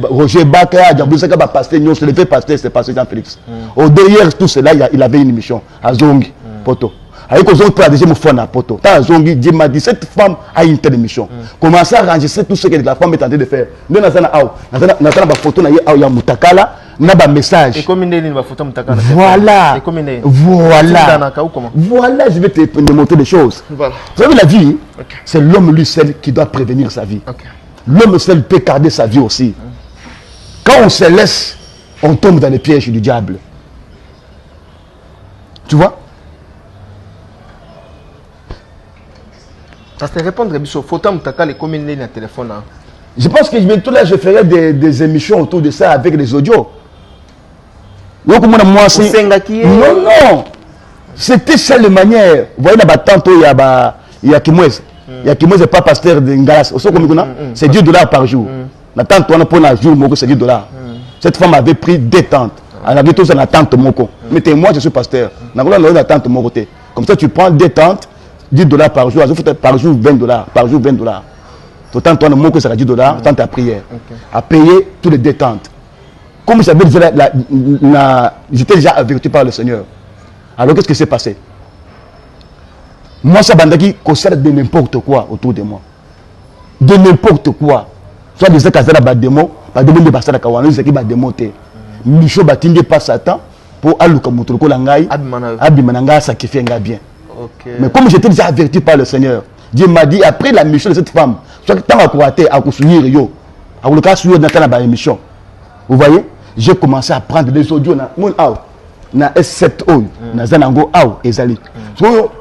Roger Baka ajabulisa ba pasteur nyo se le fait pasteur c'est pasteur Jean Félix au derrière tout cela il avait une mission à Zongi poto ayiko zongi pour la deuxième fois na poto ta Zongi Dieu m'a dit cette femme a une telle mission commencer à enregistrer tout ce que la femme est en train de faire nous nazana ba photo na ye a ya mutakala n'a pas message. Voilà. Voilà, je vais te démontrer des choses. Voilà. Vous savez, la vie, c'est l'homme lui seul qui doit prévenir sa vie. L'homme seul peut garder sa vie aussi. Quand on se laisse, on tombe dans les pièges du diable. Tu vois? Ça te répondre, il faut que les communes aient un téléphone. Je pense que bientôt là, je ferai des émissions autour de ça avec les audios. Non, non. C'était ça la manière. Vous voyez là-bas, tantôt, il y a Kimwez. Il y a Kimwez, pas pasteur de Ngalas. C'est $10 par jour. Tantôt, on a pris un jour, c'est $10. Cette femme avait pris des tentes. Elle avait tous en attente, Moko. Mais moi, je suis pasteur. Comme ça, tu prends des tentes, $10 par jour. Par jour, $20. Par jour, $20. Autant toi, mon que ça $10, autant ta prière. À payer tous les détentes. Comme j'avais déjà j'étais déjà averti par le Seigneur. Alors qu'est-ce qui s'est passé? Moi, ça bandaki concerne de n'importe quoi autour de moi. De n'importe quoi. Soit des akazala ba démon, ba démon de basala kawana, des ba démonter. Micho batinde pas Satan pour aluka mutoko la ngai, abimananga sacrifier nga bien. Mais comme j'étais déjà averti par le Seigneur, Dieu m'a dit après la mission de cette femme, soit tant à croater à construire yo, à le cas sur dans la émission. Vous voyez, j'ai commencé à prendre des audios na mon out, na S7O, na zanango out ezali. So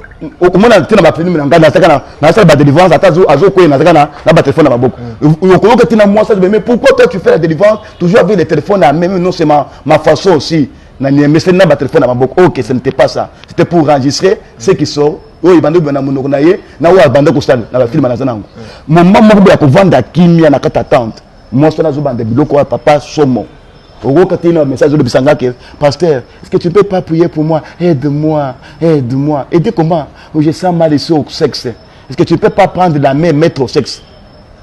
au moins tina ba film na ngana saka na salle de délivrance atazo azo ko na saka na ba téléphone na maboko yo ko que tina moi ça mais pourquoi toi tu fais la délivrance toujours avec les téléphones à même non c'est ma façon aussi na mais c'est na ba téléphone na maboko. OK, ce n'était pas ça, c'était pour enregistrer ce qui sort. Oui, bande bana monoko na ye na wa bande ko sala na ba film na zanango moment moko ya ko vendre kimia na kata tante moi ça na zo bande biloko wa papa somo. Quand il y a un message de Bissanga, pasteur, est-ce que tu ne peux pas prier pour moi? Aide-moi, aide-moi. Aider comment? Je sens mal ici au sexe. Est-ce que tu ne peux pas prendre la main et mettre au sexe?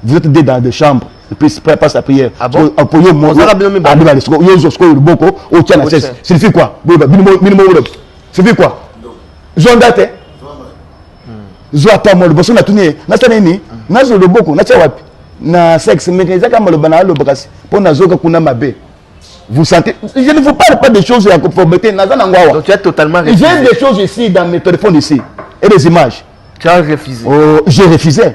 Vous êtes dans des chambres, et puis prépare sa prière. Ah bon? Signifie quoi? Signifie quoi? Zondate? Zoata molo, bosso na tuni, na taneni, na zo loboko, na tchawapi. Na sexe, mais les gens qui ont le bras, pour na zoka kuna mabe. Vous sentez, je ne vous parle pas des choses à conformité. Donc tu as totalement refusé. J'ai des choses ici dans mes téléphones ici et des images. Tu as refusé. Oh, j'ai refusé.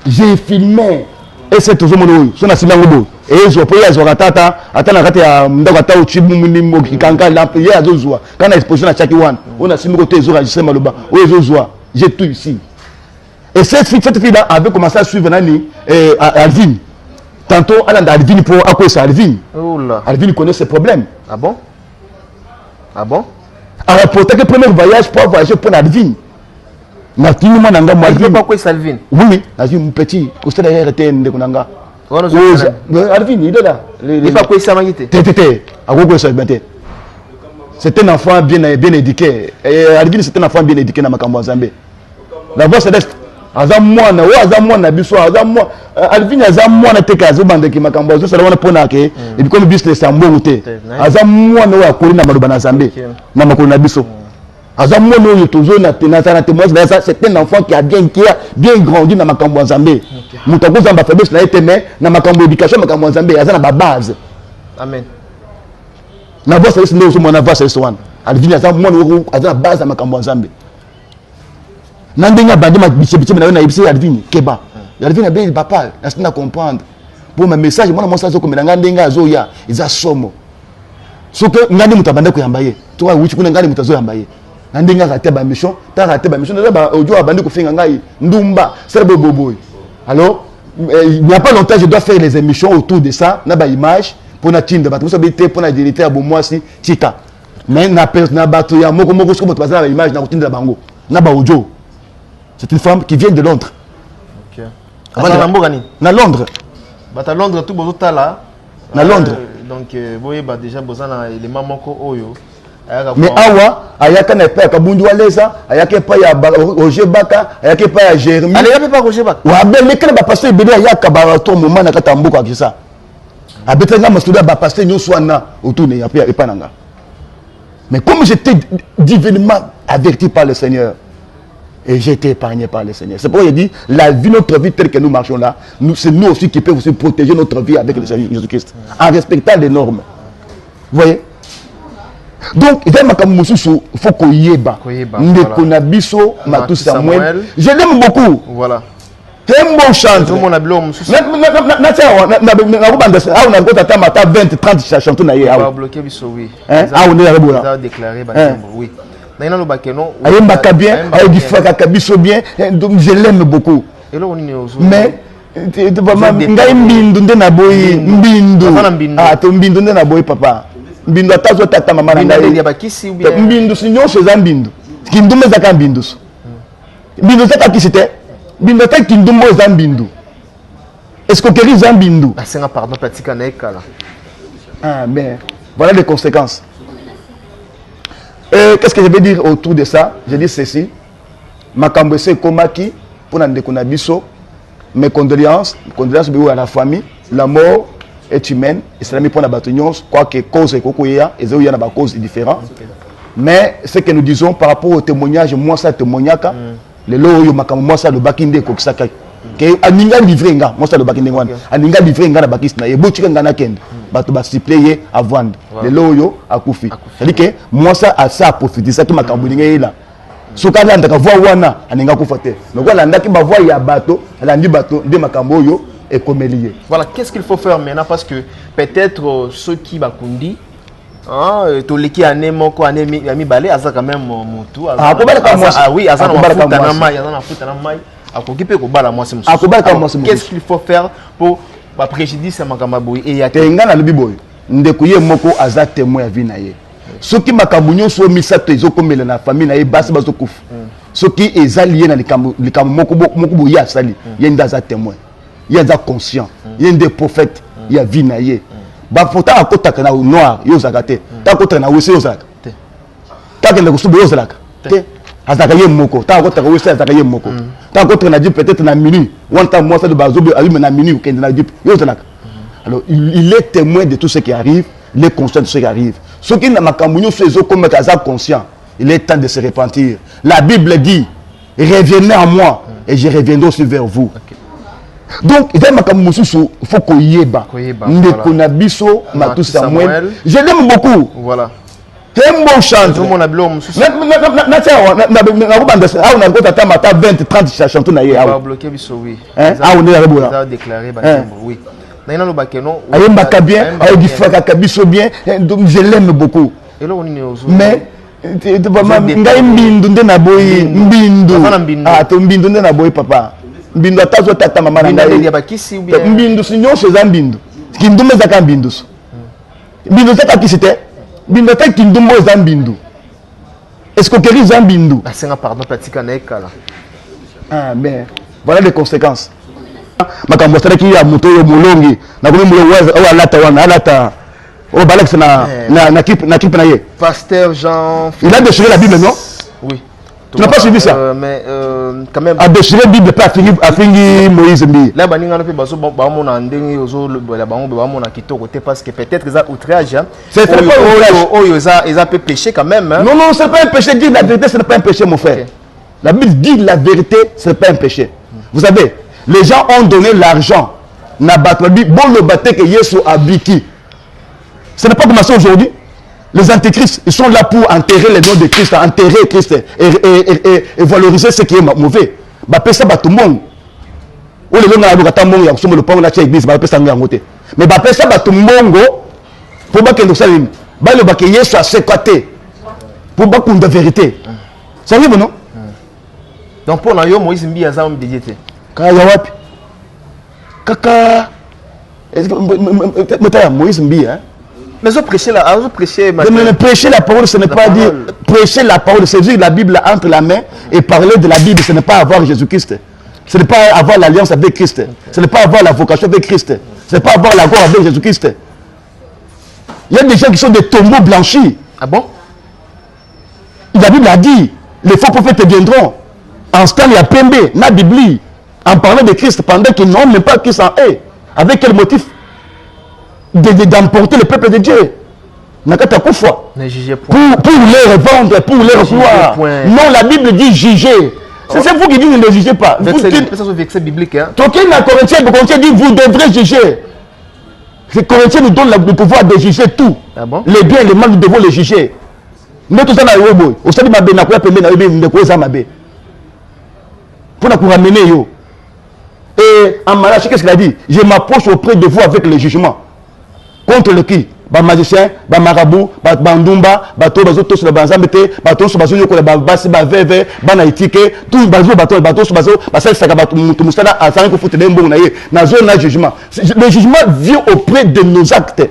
J'ai filmé et c'est toujours mon son asimango et je peux y avoir tata atana kati ya ndakata uchibu munimo kikanga lampe ya zozwa kana exposition na chaki one on a simiko te zo enregistrer maloba o zozwa j'ai tout ici. Et cette fille-là avait commencé à suivre Nani Alvin. Tantôt, elle a Alvin pour à quoi c'est Alvin. Alvin connaît ses problèmes. Ah bon? Ah bon? Elle a rapporté que le premier voyage pour voyager pour Alvin. Elle ne sait pas quoi c'est Alvin. Oui, Alvin, petit. Costa derrière était Ndekunanga. Alvin, il est là. Il n'est pas quoi c'est Magité. C'est un enfant bien éduqué. Alvin, c'est un enfant bien éduqué dans Makambo Zambé. La voix céleste. Azamwa na wa azamwa na biso azamwa Alvin azamwa na teka azobande ki makambo zo sala wana pona ke et comme business ambongo te azamwa na wa koli na maluba na Zambé na makolo na biso azamwa no yo tozo na tenata témoignage mais ça c'est un enfant qui a bien grandi na makambo Zambé mutako zamba faiblesse na eteme na makambo éducation makambo Zambé azana ba base. Amen. Na voix céleste ndo so mona voix céleste wana Alvin azamwa no azana base na makambo Zambé. Nandenga bande ma biche na ibisi Alvin keba. Alvin a bien papa, na comprendre. Pour mes messages moi ça comme nandenga azoya, iza somo. So que ngandi mutabanda ko yambaye. To wa wuchi kuna ngandi mutazo yambaye. Nandenga raté ba mission, ta raté ba mission ba audio abandi ko finga ngai ndumba, c'est boboboy. Alors, il n'y a pas longtemps je dois faire les émissions autour de ça, na ba image pour na tinda, parce que pour na directeur bo moi si tika. Mais na bato ya moko so mo tbaza na image na tinda bango. Na ba audio. C'est une femme qui vient de Londres. Ok. Na Londres. À Londres, tout le là. Na Londres. Donc, vous voyez, déjà, vous avez les mamans qui ont. Mais awa, ayaka na pa kabundu aleza, ayaka pa ya Roger Baka, ayaka pa ya Jérémie. Allez, pas Roger Baka. Wa ben mais quand ba passer bébé ayaka ba to moment na kata mbuko akisa. Abetenga mastuda ba passer nyoso na autour ne ya pa nanga. Mais comme j'étais divinement averti par le Seigneur, et j'ai été épargné par le Seigneur. C'est pourquoi il dit, la vie, notre vie telle que nous marchons là, c'est nous aussi qui pouvons aussi protéger notre vie avec le Seigneur Jésus-Christ, en respectant les normes. Vous voyez? Donc, il faut qu'on y ait bas. Samuel. Je l'aime beaucoup. Voilà. C'est un bon chant. Tout le monde a bloqué. Oui. Ayembaka bien, ayebifaka biso bien, donc je l'aime beaucoup. Mais ngai mbindu nde na boyi mbindu. Ah to mbindu nde na boyi papa. Mbindu atazo tata mama na ngai. Mbindu sinyo chez mbindu. Kindume zaka mbindu. Mbindu zaka kisite. Mbindu zaka kindumo za mbindu. Est-ce que keri za mbindu? Ah c'est un pardon pratique na ekala. Ah mais voilà les conséquences. Qu'est-ce que je vais dire autour de ça? Je dis ceci. Makambo se komaki pour Ndeko na biso. Mes condoléances à la famille. La mort est humaine. Et c'est la pour la bataillon. Quoi que cause et kokoya, et il y a des causes différentes. Mais ce que nous disons par rapport au témoignage, moi ça témoignage, le loyo makambo moi ça le bakinde kokisaka. Que aninga livré nga, moi ça le bakinde wana. Aninga livré nga na bakisna. Et bochika nga na kende. Bato ba supplier à vendre le loyo à Koufi. C'est-à-dire que moi ça a ça profiter ça qui m'a camboulé là. Soka là ndaka voix wana aninga kufate. Donc là ndaki ba voix ya bato, alandi bato de makambo yo et comme lié. Voilà, qu'est-ce qu'il faut faire maintenant parce que peut-être ceux qui bakundi Ah, toliki ane moko ane mi balé asa quand même mutu. Ah, oui, asa na futa na mai. Akokipe ko bala moi c'est musu. Qu'est-ce qu'il faut faire pour pas préjudice à makamba boy et ya tenga na lobi boy. Ndeko ye moko aza témoin ya vie na ye. Soki makabunyo so misato ezokomela na famille na ye basi bazokufa. Soki ezali na likambo moko boy ya sali, ye ndaza témoin. Ye ndaza conscient. Ye ndé prophète ya vie na ye. Ba fota akotaka na noir yo zakate. Ta kotaka na wese yo zakate. Ta kende kusubu yo zakate. Te. Azaka ye moko. Ta kotaka wese azaka ye moko. Ta kotaka na dit peut-être na minuit. One time moi ça de bazobe allume na minuit kende na dit yo zakate. Alors il est témoin de tout ce qui arrive, il est conscient de ce qui arrive. Ceux qui n'ont pas comme conscient, il est temps de se repentir. La Bible dit, revenez à moi et je reviendrai aussi vers vous. Okay. Donc, il faut qu'on y ait bas. Matou Samuel. Je l'aime beaucoup. Voilà. C'est un bon chant. Tout le monde a bloqué. Oui. On a déclaré, oui. Je l'aime beaucoup. Mais ngai mbindu nde na boyi mbindu nde na boyi papa mbindu atazo tata mama na ngai mbindu sinyo chez mbindu kindumbe zaka mbindu mbindu zaka kisite mbindu zaka kindumbe za mbindu est-ce que keri za mbindu asenga pardon pratika na ekala mais voilà les conséquences makambo saraki ya moto yo mulongi na komi mulo alata oh Balex na kipe na ye. Pasteur Jean. Il a déchiré la Bible, non? Oui. Tu n'as pas suivi ça? Mais quand même. A déchiré la Bible, pas à finir Moïse Mbi. Là, baninga no pe baso ba mo na ndenge ozo la bango ba mo na kitoko te parce que peut-être ça outrage. C'est pas outrage. Oh ils peut péché quand même. Non non, c'est pas un péché. Dire la vérité, ce n'est pas un péché, mon frère. Okay. La Bible dit la vérité, ce n'est pas un péché. Vous savez, les gens ont donné l'argent. Na batwabi bon le baté que Yesu abiki. Ce n'est pas comme ça aujourd'hui. Les antéchrists, ils sont là pour enterrer le nom de Christ, enterrer Christ et valoriser ce qui est mauvais. Mais les gens qui pour pas de vérité. Ça arrive, non? Donc pour nous, Moïse Mbi a un dédié. Kaka. Moïse Mbi, hein? Mais je prêcher la parole, ce n'est pas dire prêcher la parole, c'est dire la Bible entre la main et parler de la Bible, ce n'est pas avoir Jésus-Christ. Ce n'est pas avoir l'alliance avec Christ. Ce n'est pas avoir la vocation avec Christ. Ce n'est pas avoir l'accord avec Jésus-Christ. Il y a des gens qui sont des tombeaux blanchis. Ah bon? La Bible a dit, les faux prophètes viendront. En ce temps, il y a Pembe, la Bible, en parlant de Christ, pendant qu'ils n'ont même pas Christ en eux. Avec quel motif? D'emporter le peuple de Dieu. Pour les revendre, pour les recevoir. Non, la Bible dit juger. C'est vous qui dites ne jugez pas. Verset biblique. Corinthiens dit vous devrez juger. Les Corinthiens nous donnent le pouvoir de juger tout. Ah bon? Les biens et les mal, nous devons les juger. Mais tout ça, au stade de ma béna, pour nous ramener. Et en Malachi, qu'est-ce qu'il a dit? Je m'approche auprès de vous avec le jugement. Contre le qui? Ba magicien, ba marabout, ba bandumba, ba to bazo to sur banzambete, ba to sur bazo yoko ba basi ba veve, ba na itike, tout bazo ba to sur bazo, ba ça saka ba tout musala a ça ko foutre dembo na ye, na zone na jugement. Le jugement vient auprès de nos actes.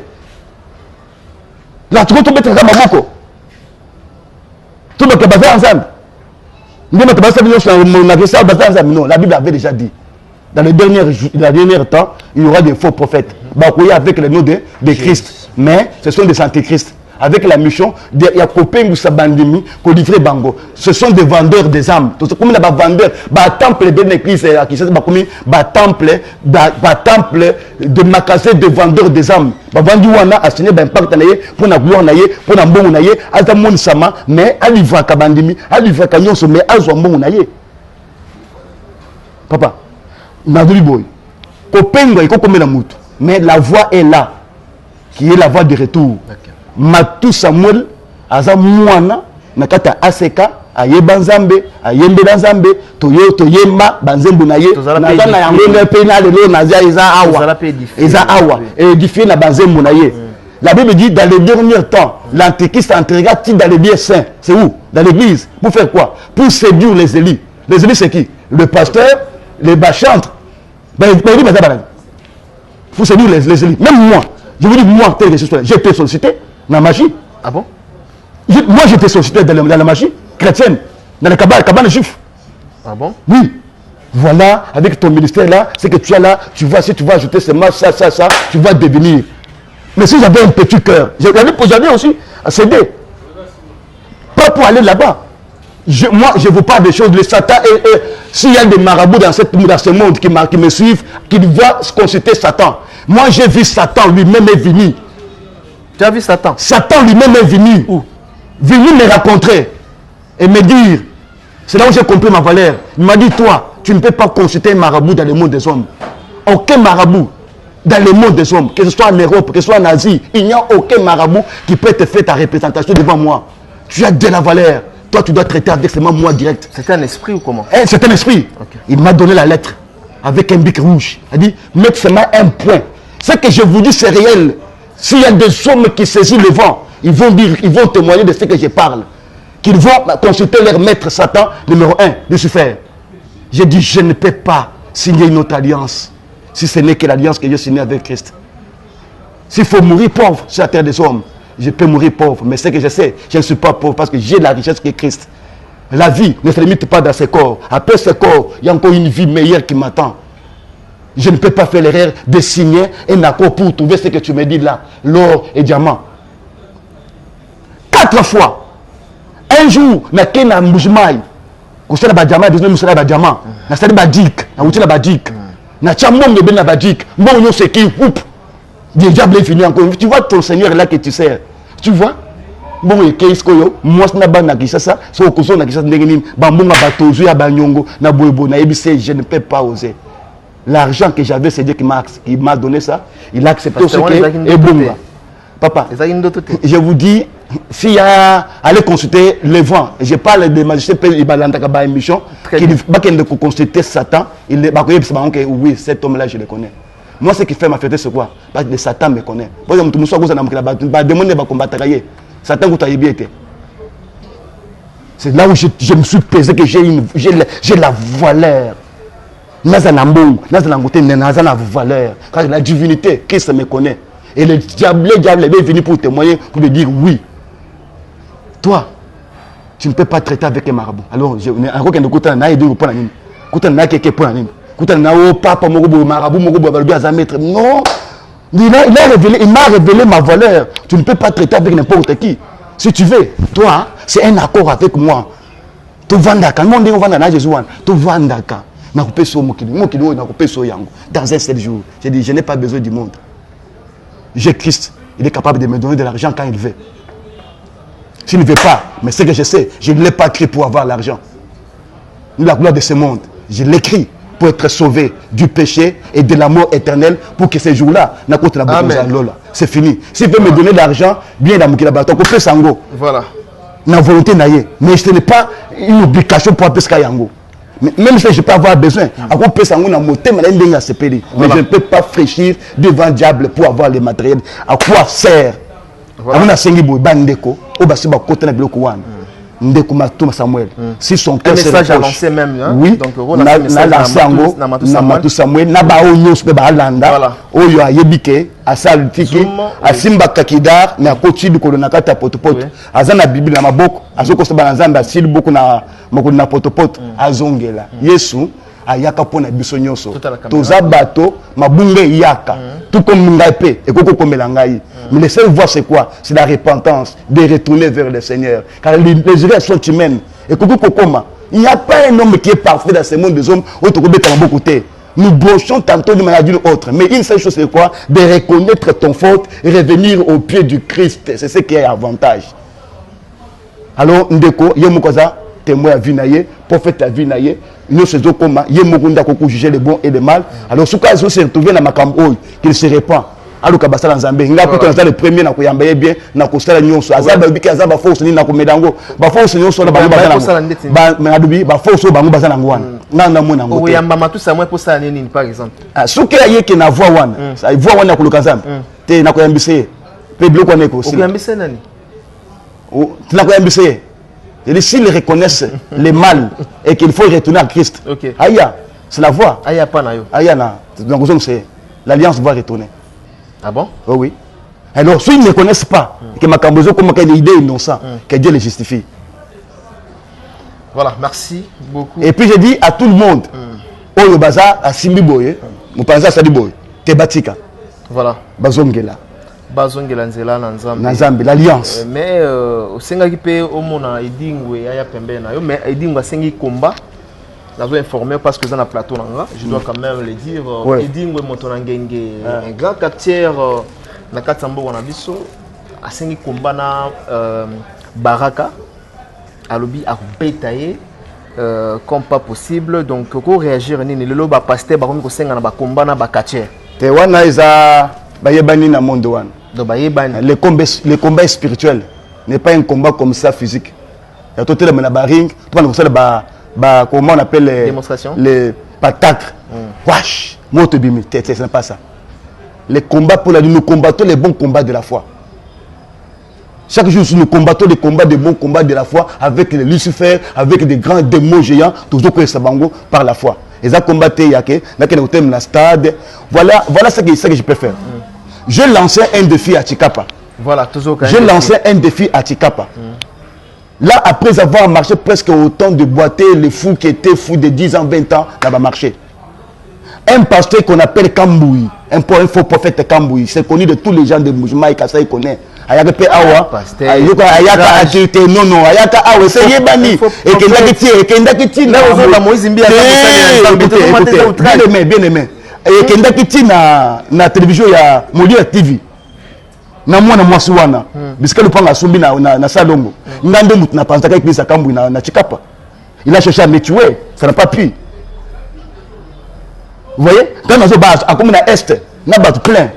Là tu peux mettre comme moko. Tout le monde va ensemble. Nous mettons pas ça sur mon agresseur ba ensemble. Non, la Bible avait déjà dit. Dans les derniers temps, il y aura des faux prophètes. Avec le nom de Christ. Mais ce sont des antéchrists. Avec la mission, il y a Kopeng ou Sabandimi, Kodifre Bango. Ce sont des vendeurs des âmes. Comme il y a des vendeurs, il temple de l'église, temple de magasin de vendeurs des âmes. Vendu wana assigné impact pour la gloire pour la bon azamon sama mais alivra kabandimi alivra kanyonso mais azwambon papa Naduri boy. Kopengo iko comme la mutu. Mais la voix est là. Qui est la voix de retour. Matou Samuel, Azamouana, Nakata Aseka, Ayebanzambe, Ayembedanzambe, Toyema, Banzembunaye, Nazana Yango Pena, le Nazia Eza Awa. Eza Awa. Et édifié na Banzembunaye. La Bible dit dans les derniers temps, l'antéchrist entrera-t-il dans les lieux saints? C'est où? Dans l'église. Pour faire quoi? Pour séduire les élus. Les élus, c'est qui? Le pasteur, les bachantres. Pour séduire les élus. Même moi, je vous dis, moi, j'ai été sollicité dans la magie. Ah bon? Moi, j'ai été sollicité dans la magie chrétienne, dans le cabane juif. Ah bon? Oui. Voilà, avec ton ministère là, c'est que tu as là, tu vois, si tu vas ajouter ce match, ça, tu vas devenir. Mais si j'avais un petit cœur, j'avais aussi cédé. Pas pour aller là-bas. Moi, je vous parle des choses de Satan. Et s'il y a des marabouts dans ce monde qui me suivent, qui voient consulter Satan. Moi, j'ai vu Satan lui-même est venu. Tu as vu Satan? Satan lui-même est venu. Où? Venu me rencontrer et me dire, c'est là où j'ai compris ma valeur. Il m'a dit, toi, tu ne peux pas consulter un marabout dans le monde des hommes. Aucun marabout dans le monde des hommes, que ce soit en Europe, que ce soit en Asie, il n'y a aucun marabout qui peut te faire ta représentation devant moi. Tu as de la valeur. Toi, tu dois traiter avec seulement moi direct. C'est un esprit ou comment? C'est un esprit. Okay. Il m'a donné la lettre avec un bic rouge. Il a dit, mettre seulement un point. Ce que je vous dis, c'est réel. S'il y a des hommes qui saisissent le vent, ils vont dire, ils vont témoigner de ce que je parle. Qu'ils vont consulter leur maître Satan, numéro 1, Lucifer. J'ai dit, je ne peux pas signer une autre alliance, si ce n'est que l'alliance que j'ai signée avec Christ. S'il faut mourir pauvre sur la terre des hommes, je peux mourir pauvre. Mais ce que je sais, je ne suis pas pauvre parce que j'ai la richesse que Christ. La vie ne se limite pas dans ce corps. Après ce corps, il y a encore une vie meilleure qui m'attend. Je ne peux pas faire l'erreur de signer un accord pour trouver ce que tu me dis là, l'or et diamant. 4 fois. Un jour, je suis allé à Moujmaï. Je suis allé à diamant, je suis allé à diamant. Je suis allé à Badik. Je suis allé à Badik. Je suis allé à Badik. Je suis allé à Badik. Le diable est venu encore. Tu vois ton Seigneur là que tu sers. Tu vois? Bon, et qu'est-ce que moi, je ne peux pas oser. L'argent que j'avais, c'est Dieu qui m'a donné ça. Il a accepté ce qui est bon. Papa, je vous dis, s'il y a aller consulter le vent, je parle de magicien, il va dans une émission, qui va consulter Satan, il va dire oui, cet homme-là, je le connais. Moi, ce qui fait ma fête, c'est quoi? Parce que Satan me connaît. Par exemple, tout le monde va combattre. Satan, vous avez bien été. C'est là où je me suis pesé que j'ai la valeur. Car la divinité, Christ me connaît. Et le diable est venu pour témoigner, pour lui dire oui. Toi, tu ne peux pas traiter avec un marabout. Alors, je ne peux pas non. Il m'a révélé ma valeur. Tu ne peux pas traiter avec n'importe qui. Si tu veux, toi, c'est un accord avec moi. Tu vandaka. Dans un seul jour, j'ai dit, je n'ai pas besoin du monde. J'ai Christ. Il est capable de me donner de l'argent quand il veut. S'il ne veut pas, mais ce que je sais, je ne l'ai pas écrit pour avoir l'argent. La gloire de ce monde, je l'écris pour être sauvé du péché et de la mort éternelle pour que ces jours-là, c'est fini. S'il veut me donner de l'argent, bien dans mon sango. Voilà. La volonté naïe. Mais ce n'est pas une obligation pour appeler Yango. Même si je peux avoir besoin, mais je ne peux pas fraîchir devant le diable pour avoir les matériels. À quoi sert? Samuel. Si son cœur se reproche, oui, Samuel, Asimba Kakidar, na koti du kolonakata potopot. Azana Bible na maboko, azoko banzamba sil beaucoup na makona potopot, azongela. Yesu ayaka pona biso nyonso. Toza bato mabunge yaka. Tout comme Ngaïpe et Koko Komelangaï. Mais le seul voie c'est quoi? C'est la repentance, de retourner vers le Seigneur. Car les erreurs sont humaines. Et Koko Kokoma, il n'y a pas un homme qui est parfait dans ce monde des hommes. Nous brochons tantôt d'une manière d'une autre. Mais une seule chose c'est quoi? De reconnaître ton faute et revenir au pied du Christ. C'est ce qui est avantage. Alors, Ndeko, Yemukoza, témoin à Vinaye, prophète à Vinaye, nous faisons comment Yemukunda Koko juger le bon et le mal. Alors, ce cas, ils se retrouvent dans ma camboy, qu'il se répand. Alors, Kabasala Nzambe, il a pu être le premier à Koyambaye bien, na Kostala Nyonso, Azaba Biki Azaba Force, ni na Komedango, Baforce Nyonso, la Bango Baforce Bango Bazanangwan. Nana Mona. Oyamba Matu Samuel pour ça, par exemple. Ce qui est qui na voix one, ça voix one na Kolokazam, te na Koyambise. Peblo qu'on est aussi. Tu n'as pas ambitié. S'ils reconnaissent le mal et qu'il faut retourner à Christ, Aya, c'est la voie. Aya pas na yo. Aya na. Donc l'alliance va retourner. Ah bon? Oh oui. Alors, s'ils ne connaissent pas que Makambozo comme une idée innocente, que Dieu les justifie. Voilà, merci beaucoup. Et puis je dis à tout le monde, oh le bazar à Simbi Boye, mon bazar Sadi Boye, Tebatika. Voilà. Bazongela. Bazongela nzela na Nzambe. Na Nzambe, l'alliance. Mais osenga ki pe omona edingwe aya pembena yo, mais edingwa sengi komba. Nous avons informé parce que dans la plateau, je dois quand même le dire. Edingwe Motonangenge, un grand quartier na Katsambo Wanabiso, a sengi komba na Baraka, à l'obi à bétailler comme pas possible. Donc, comment réagir ni le loba pasteur baromi ko senga na ba komba na ba quartier. Te wana isa bayebani na monde wana. Do bayebani. Le combat spirituel n'est pas un combat comme ça physique. Il y a tout le monde na baring, tout le monde ça comment on appelle les patacres. Wesh, moto bimi, ce n'est pas ça. Les combats pour la vie, nous combattons les bons combats de la foi. Chaque jour, nous combattons les combats, des bons combats de la foi avec les Lucifer, avec des grands démons géants, toujours que Sabango par la foi. Et ça combattre Yake, dans le stade. Voilà ce que je peux faire. Je lançais un défi à Chikapa. Voilà, toujours. Je lançais un défi à Chikapa. Là, après avoir marché presque autant de boîtiers, les fous qui étaient fous de 10 ans, 20 ans, là-bas marché. Un pasteur qu'on appelle Kamboui, un faux prophète Kamboui, c'est connu de tous les gens de Moujma et Kassa, il connaît. Ayaka Awa, Ayaka Akite, non, Ayaka Awa, c'est Yébani. Et Kendakiti, là, bien aimé. Et Kendakiti, na télévision, il y a Molia TV. Na mwana mwasi wana bisika lupanga sumbi na salongo ngande mutu na panza kai pisa kambu na Chikapa, il a cherché à me tuer, ça n'a pas pu. Vous voyez, quand on a base à comme na est na bat plein,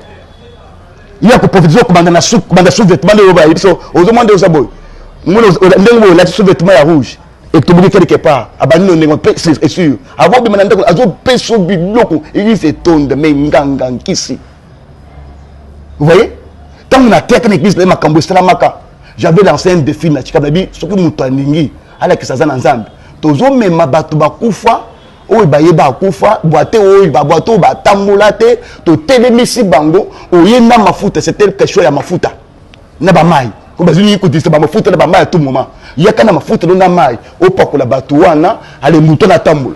il y a que prophétiser comme na sous-vêtement de roba so au demande aux aboy ndengo la sous-vêtement ya rouge et tout bouquet quelque part abani no ndengo c'est sûr avant de mananda azo peso biloko il se tonde mais nganga nkisi. Vous voyez, quand on a technique de Makambo Salamaka, j'avais lancé un défi na Chikababi, ce que Moutaningi, avec Sazan Nzambe. Tozo mema batu bakufa, o bayeba kufa, boite o baboato ba tamulate, to telemisi bango, o yena mafuta, c'était quelque chose ya mafuta. Na ba mai. Ko bazuni ko dise ba mafuta na ba mai à tout moment. Yaka na mafuta na mai, o pakola batu wana, ale muto na tamul.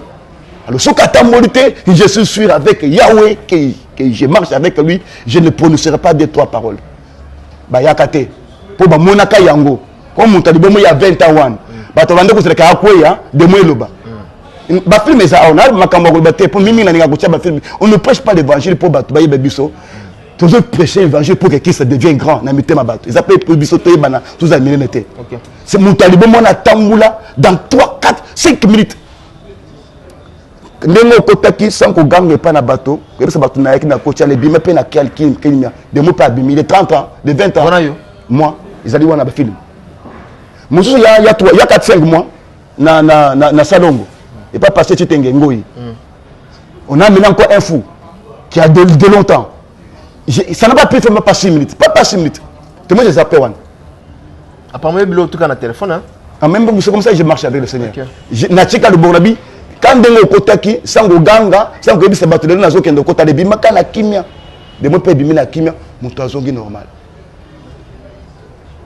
Alors ce katamolité, je suis sûr avec Yahweh que je marche avec lui, je ne prononcerai pas des trois paroles. Bayakate pour ba monaka yango comme mutali bomo ya 20 ans bato bande ko seleka akweya de moeloba ba film ça on a makambo ko baté pour mimi na ninga ko ba film. On ne prêche pas l'évangile pour bato baye biso, toujours prêcher l'évangile pour que Christ devienne grand na mitema bato ils appellent pour biso to bana tous a minete. OK, c'est mutali bomo na tambula dans 3 4 5 minutes ndenge kotaki sans ko gange pas na bateau que ça bateau na yaki na kocha le bima pe na quelqu'un Kenya de mo pas bimi de 30 ans de 20 ans moi ils allaient wana ba film mususu il y a 4-5 mois na salongo et pas passé Chitenge Ngoyi. On a maintenant encore un fou qui a de longtemps ça n'a pas pu faire même pas 6 minutes pas 6 minutes tout le monde les appelle wana apparemment bilo tout cas na téléphone hein en même c'est comme ça je marche avec le Seigneur na chika le borabi. Quand on kotaki sango ganga sango ebisa bato lelo nazo kendo kota de bimaka na kimia de mo pe bimina kimia muto azongi normal.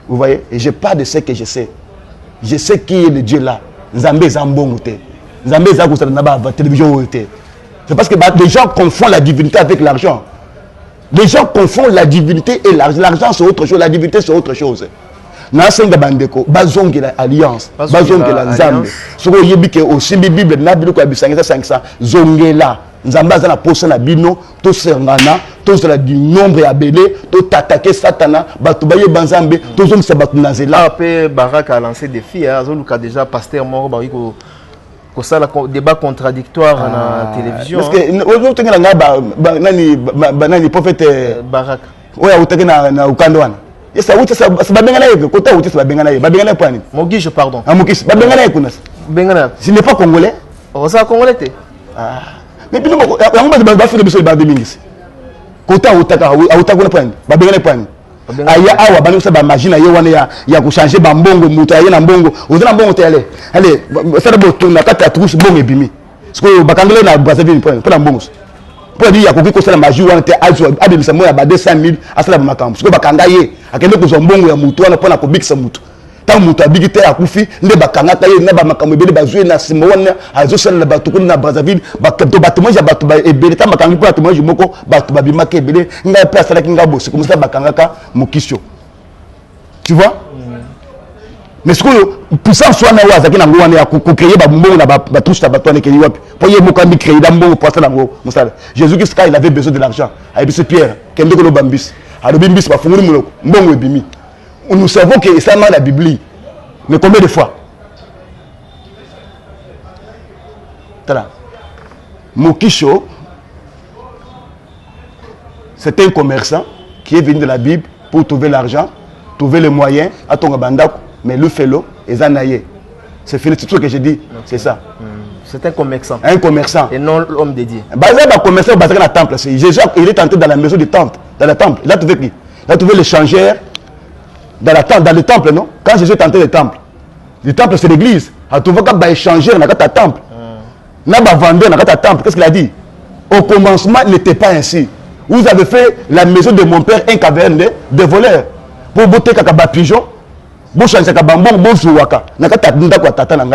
Vous voyez, et je parle de ce que je sais qui est le Dieu là. Nzambe zambongo te Nzambe za ko na ba télévision te. C'est parce que les gens confondent la divinité avec l'argent. Les gens confondent la divinité et l'argent. L'argent c'est autre chose, la divinité c'est autre chose. Na senga bandeko bazongela alliance bazongela nzambe soko yebike aussi bible na bible ko bisangisa sangisa zongela nzambe azana posa na bino to sengana to sala du nombre ya belé to t'attaquer satana batu baye banzambe to zonisa batu nazela pe Baraka a lancé des filles azoluka déjà pasteur moko ba ko sala débat contradictoire na télévision parce que ozo tengela nga nani prophète Baraka oya utakena na ukando wana. Yes, ça c'est babengana yeko kota uti c'est babengana pani. Mogish pardon. Ah Mogish babengana yeko nas. Bengana. Ce n'est pas congolais. Oh ça congolais te. Ah. Mais puis on va faire biso ba demingisi. Kota utaka utaka pani. Babengana pani. aya awa bani ça ba magie na ye wana ya ko changer ba mbongo muto aye na mbongo ozana mbongo tele allez ça d'abord tourna kata trouche mbongo ebimi parce que bakangele na Brazzaville pour na mbongo pour dire ya ko ko sala magie wana te azo abimisa mo ya ba 200,000 asala ba makambo parce que bakanga ye akende ko zo mbongo ya muto wana pona ko bikisa muto tant muto abigite akufi nde bakanga ta ye na ba makambo ebele bazwe na simo wana azo sala na bato na Brazzaville bato bato moja bato ba ebele ta makambo pour bato moja moko bato babimaka ebele nga place la kinga bosse comme ça bakanga ka mokisho tu vois mais ce que puissance soit na waza kina ngwana ya ko créer ba mbongo na ba touche ta bato ne keni wapi pour ye moka mi créer da mbongo pour ça ngo musala Jésus Christ quand il avait besoin de l'argent a dit Pierre kende ko lo bambis a lo bimbis ba funguli muloko mbongo ebimi. Nous savons que ça dans la Bible. Mais combien de fois? Mokisho, c'est un commerçant qui est venu de la Bible pour trouver l'argent, trouver les moyens à ton bandako, mais le fellow est zanaye. C'est fini, tout ce que j'ai dit, c'est ça. C'est un commerçant. Un commerçant. Et non l'homme dédié. Un commerçant basé dans le temple. Jésus, il est entré dans la maison du temple. Dans le temple. Il a trouvé qui? Il a trouvé l'échangeur. Dans le temple, non? Quand Jésus est entré dans le temple c'est l'église. Il a trouvé qu'il y a échangeur dans le temple. Il y a vendeur dans le temple. Qu'est-ce qu'il a dit? Au commencement, il n'était pas ainsi. Vous avez fait la maison de mon père un caverne de voleurs. Pour botter un pigeon, pour changer un bambon, pour jouaka.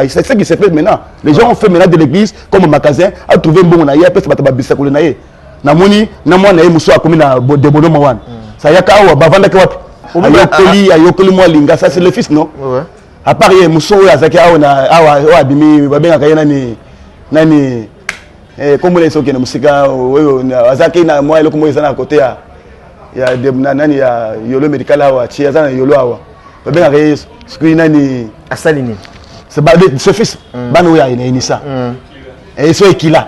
C'est ce qui s'est fait maintenant. Les gens ont fait maintenant de l'église comme un magasin, à trouver un bon naïe, après c'est pas bisakoule naïe. Namoni, namoi naïe mousso a commis na de bono mawan. Ça y a kawa, bavanda kawapi. Ayokoli moi linga, ça c'est le fils, non? Ouais. À part hier, Mousso Azaki awa bimi, babenga kaya nani comme les soki na musika, Azaki na moi le comme ils sont à côté ya de nani ya yolo medical awa, chi azana yolo awa. Babenga kaya skui nani Asalini. C'est ba ce fils, banu ya ina ça. Et so ekila.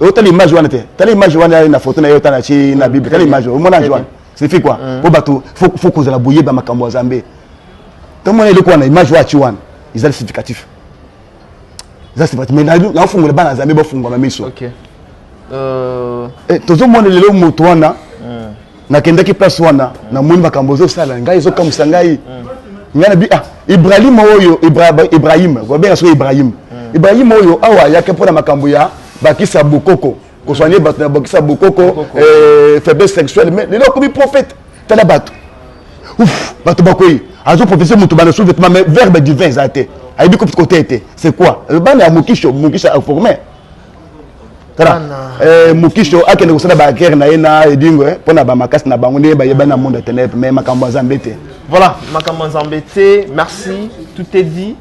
Autant l'image wana te. Telle image wana na photo na yota na chi na Bible, telle image au monange wana. C'est fait quoi? Pour bateau, faut qu'on la bouiller dans ma cambo Zambé. Tout le monde est le coin, image wa chiwan, ils ont le significatif. Ça c'est vrai. Mais là, on fait le ban à Zambé, on fait le même Ok. Tout le monde est le moutouana. Na kenda ki place wana, na moni ba cambo zo sala, ngai zo comme sangai. Ngana bi Ibrahim oyo, Ibrahim, va bien sur Ibrahim. Ibrahim oyo awa ya ke pour na makambo ya bakisa bokoko. Qu'on soigne bakisa bokoko faiblesse sexuelle mais les comme prophète tala bato ouf bato bakoyi azo prophétie mutu bana sous vêtement mais verbe divin ça été a dit côté était c'est quoi le ban ya mokisho a formé tala mokisho akende ko sala ba guerre na ena edingo pona ba makasi na bango ne ba yeba na monde ténèbres mais makambo zambete. Voilà, makambo zambete, merci, tout est dit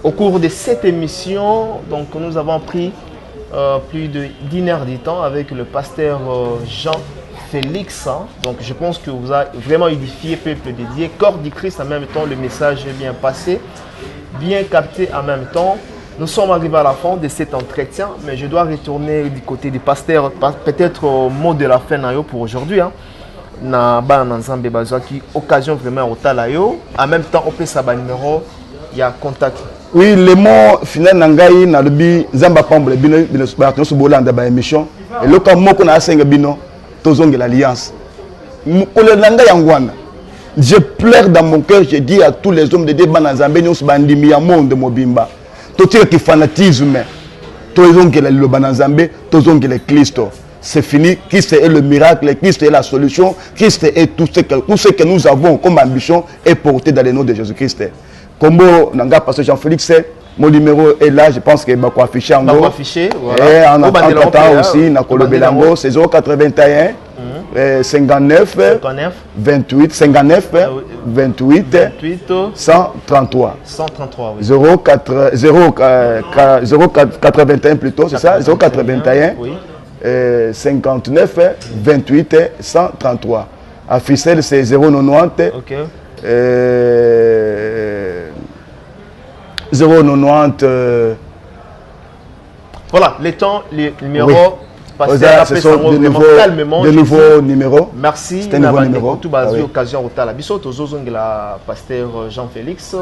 au cours de cette émission. Donc nous avons pris plus de d'une heure du temps avec le pasteur Jean-Félix. Donc je pense que vous avez vraiment édifié peuple dédié, corps du Christ en même temps, le message est bien passé, bien capté en même temps. Nous sommes arrivés à la fin de cet entretien, mais je dois retourner du côté du pasteur, peut-être au mot de la fin pour aujourd'hui. Na ba Nzambe bazwa qui occasion vraiment au talayo. En même temps, on peut savoir numéro, il y a contact. Oui, le mot final nangai na lobi Zamba Pamble bino ba to bolanda ba émission et le comme moko na asenga bino tozonge l'alliance. Kole nanga yangwana. Je pleure dans mon cœur, je dis à tous les hommes de débat na Zambé nous bandimi ya monde mobimba. Totire ki fanatisme. Tozonge la loba na Zambé, tozonge le Christo. C'est fini, Christ est le miracle, Christ est la solution, Christ est tout ce que nous avons comme ambition est porté dans le nom de Jésus-Christ. Comme Nanga Pasteur Jean-Félix, mon numéro est là, je pense que je vais afficher en gros. Et en attendant aussi, c'est 081 59 28 59 28 133. 133, oui. 081 plutôt, c'est ça? 081 oui. 59 28 133. À ficelle, c'est 090. Ok. 090. Voilà, les temps, les numéros. Oui. Ce sont de nouveaux numéros. Merci. C'est un nouveau numéro. Tout basé occasion au tala. Biso la pasteur Jean-Félix.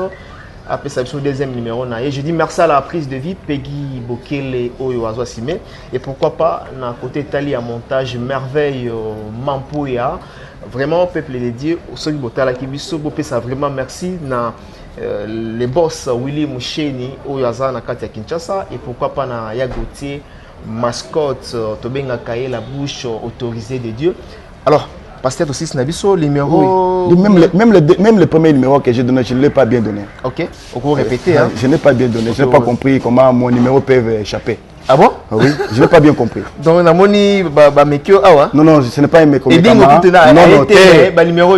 Après ça, le deuxième numéro. Et je dis merci à la prise de vie Peggy Bokele Oyo Azwasime. Et pourquoi pas, à côté Tali à montage merveille Mampouya. vraiment peuple dédié au Soki Botala Kibiso ça vraiment merci na les boss Willy Moucheni Oyaza na kati ya Kinshasa et pourquoi pas na Yagotier mascotte Tobenga Kaye la bouche autorisée de Dieu. Alors Pasteur aussi Snabiso numéro même le premier numéro que j'ai donné je ne l'ai pas bien donné. OK, on peut répéter hein. Je n'ai pas bien donné, je n'ai pas compris comment mon numéro peut échapper. Ah bon? Oui, je n'ai pas bien compris. Donc, on a moni mekyo awa. Non, non, ce n'est pas un mekyo. Et dingo tout na. Non, non, numéro.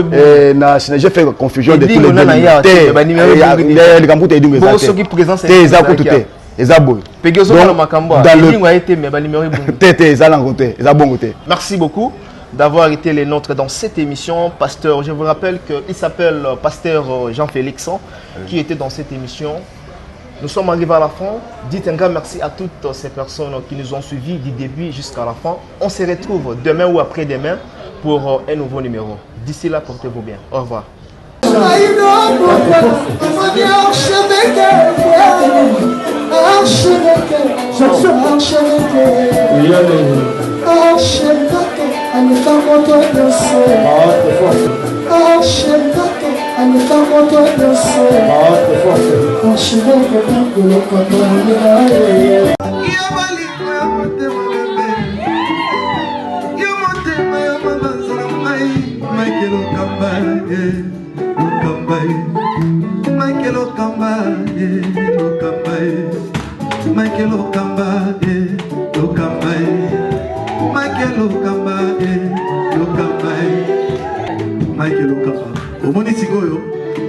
J'ai fait confusion de tous les deux. Le Gambuta et dingo. Bon, ceux qui présence. T'es exact tout est. Ezabo. Pegozo na makamba. Dingo a été mais numéro. T'es ezalangote, ezabongote. Merci beaucoup d'avoir été les nôtres dans cette émission. Pasteur, je vous rappelle qu'il s'appelle Pasteur Jean-Félix, qui était dans cette émission. Nous sommes arrivés à la fin. Dites un grand merci à toutes ces personnes qui nous ont suivis du début jusqu'à la fin. On se retrouve demain ou après-demain pour un nouveau numéro. D'ici là, portez-vous bien. Au revoir.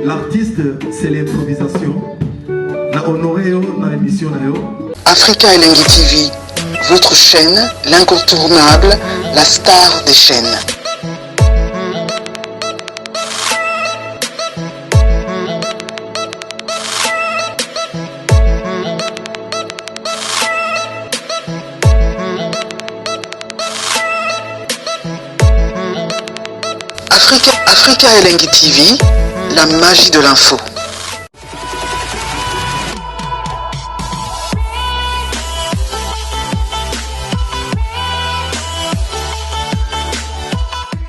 L'artiste, c'est l'improvisation. Na honoré dans l'émission. Africa Elengi TV, votre chaîne, l'incontournable, la star des chaînes. Africa Elengi TV, la magie de l'info.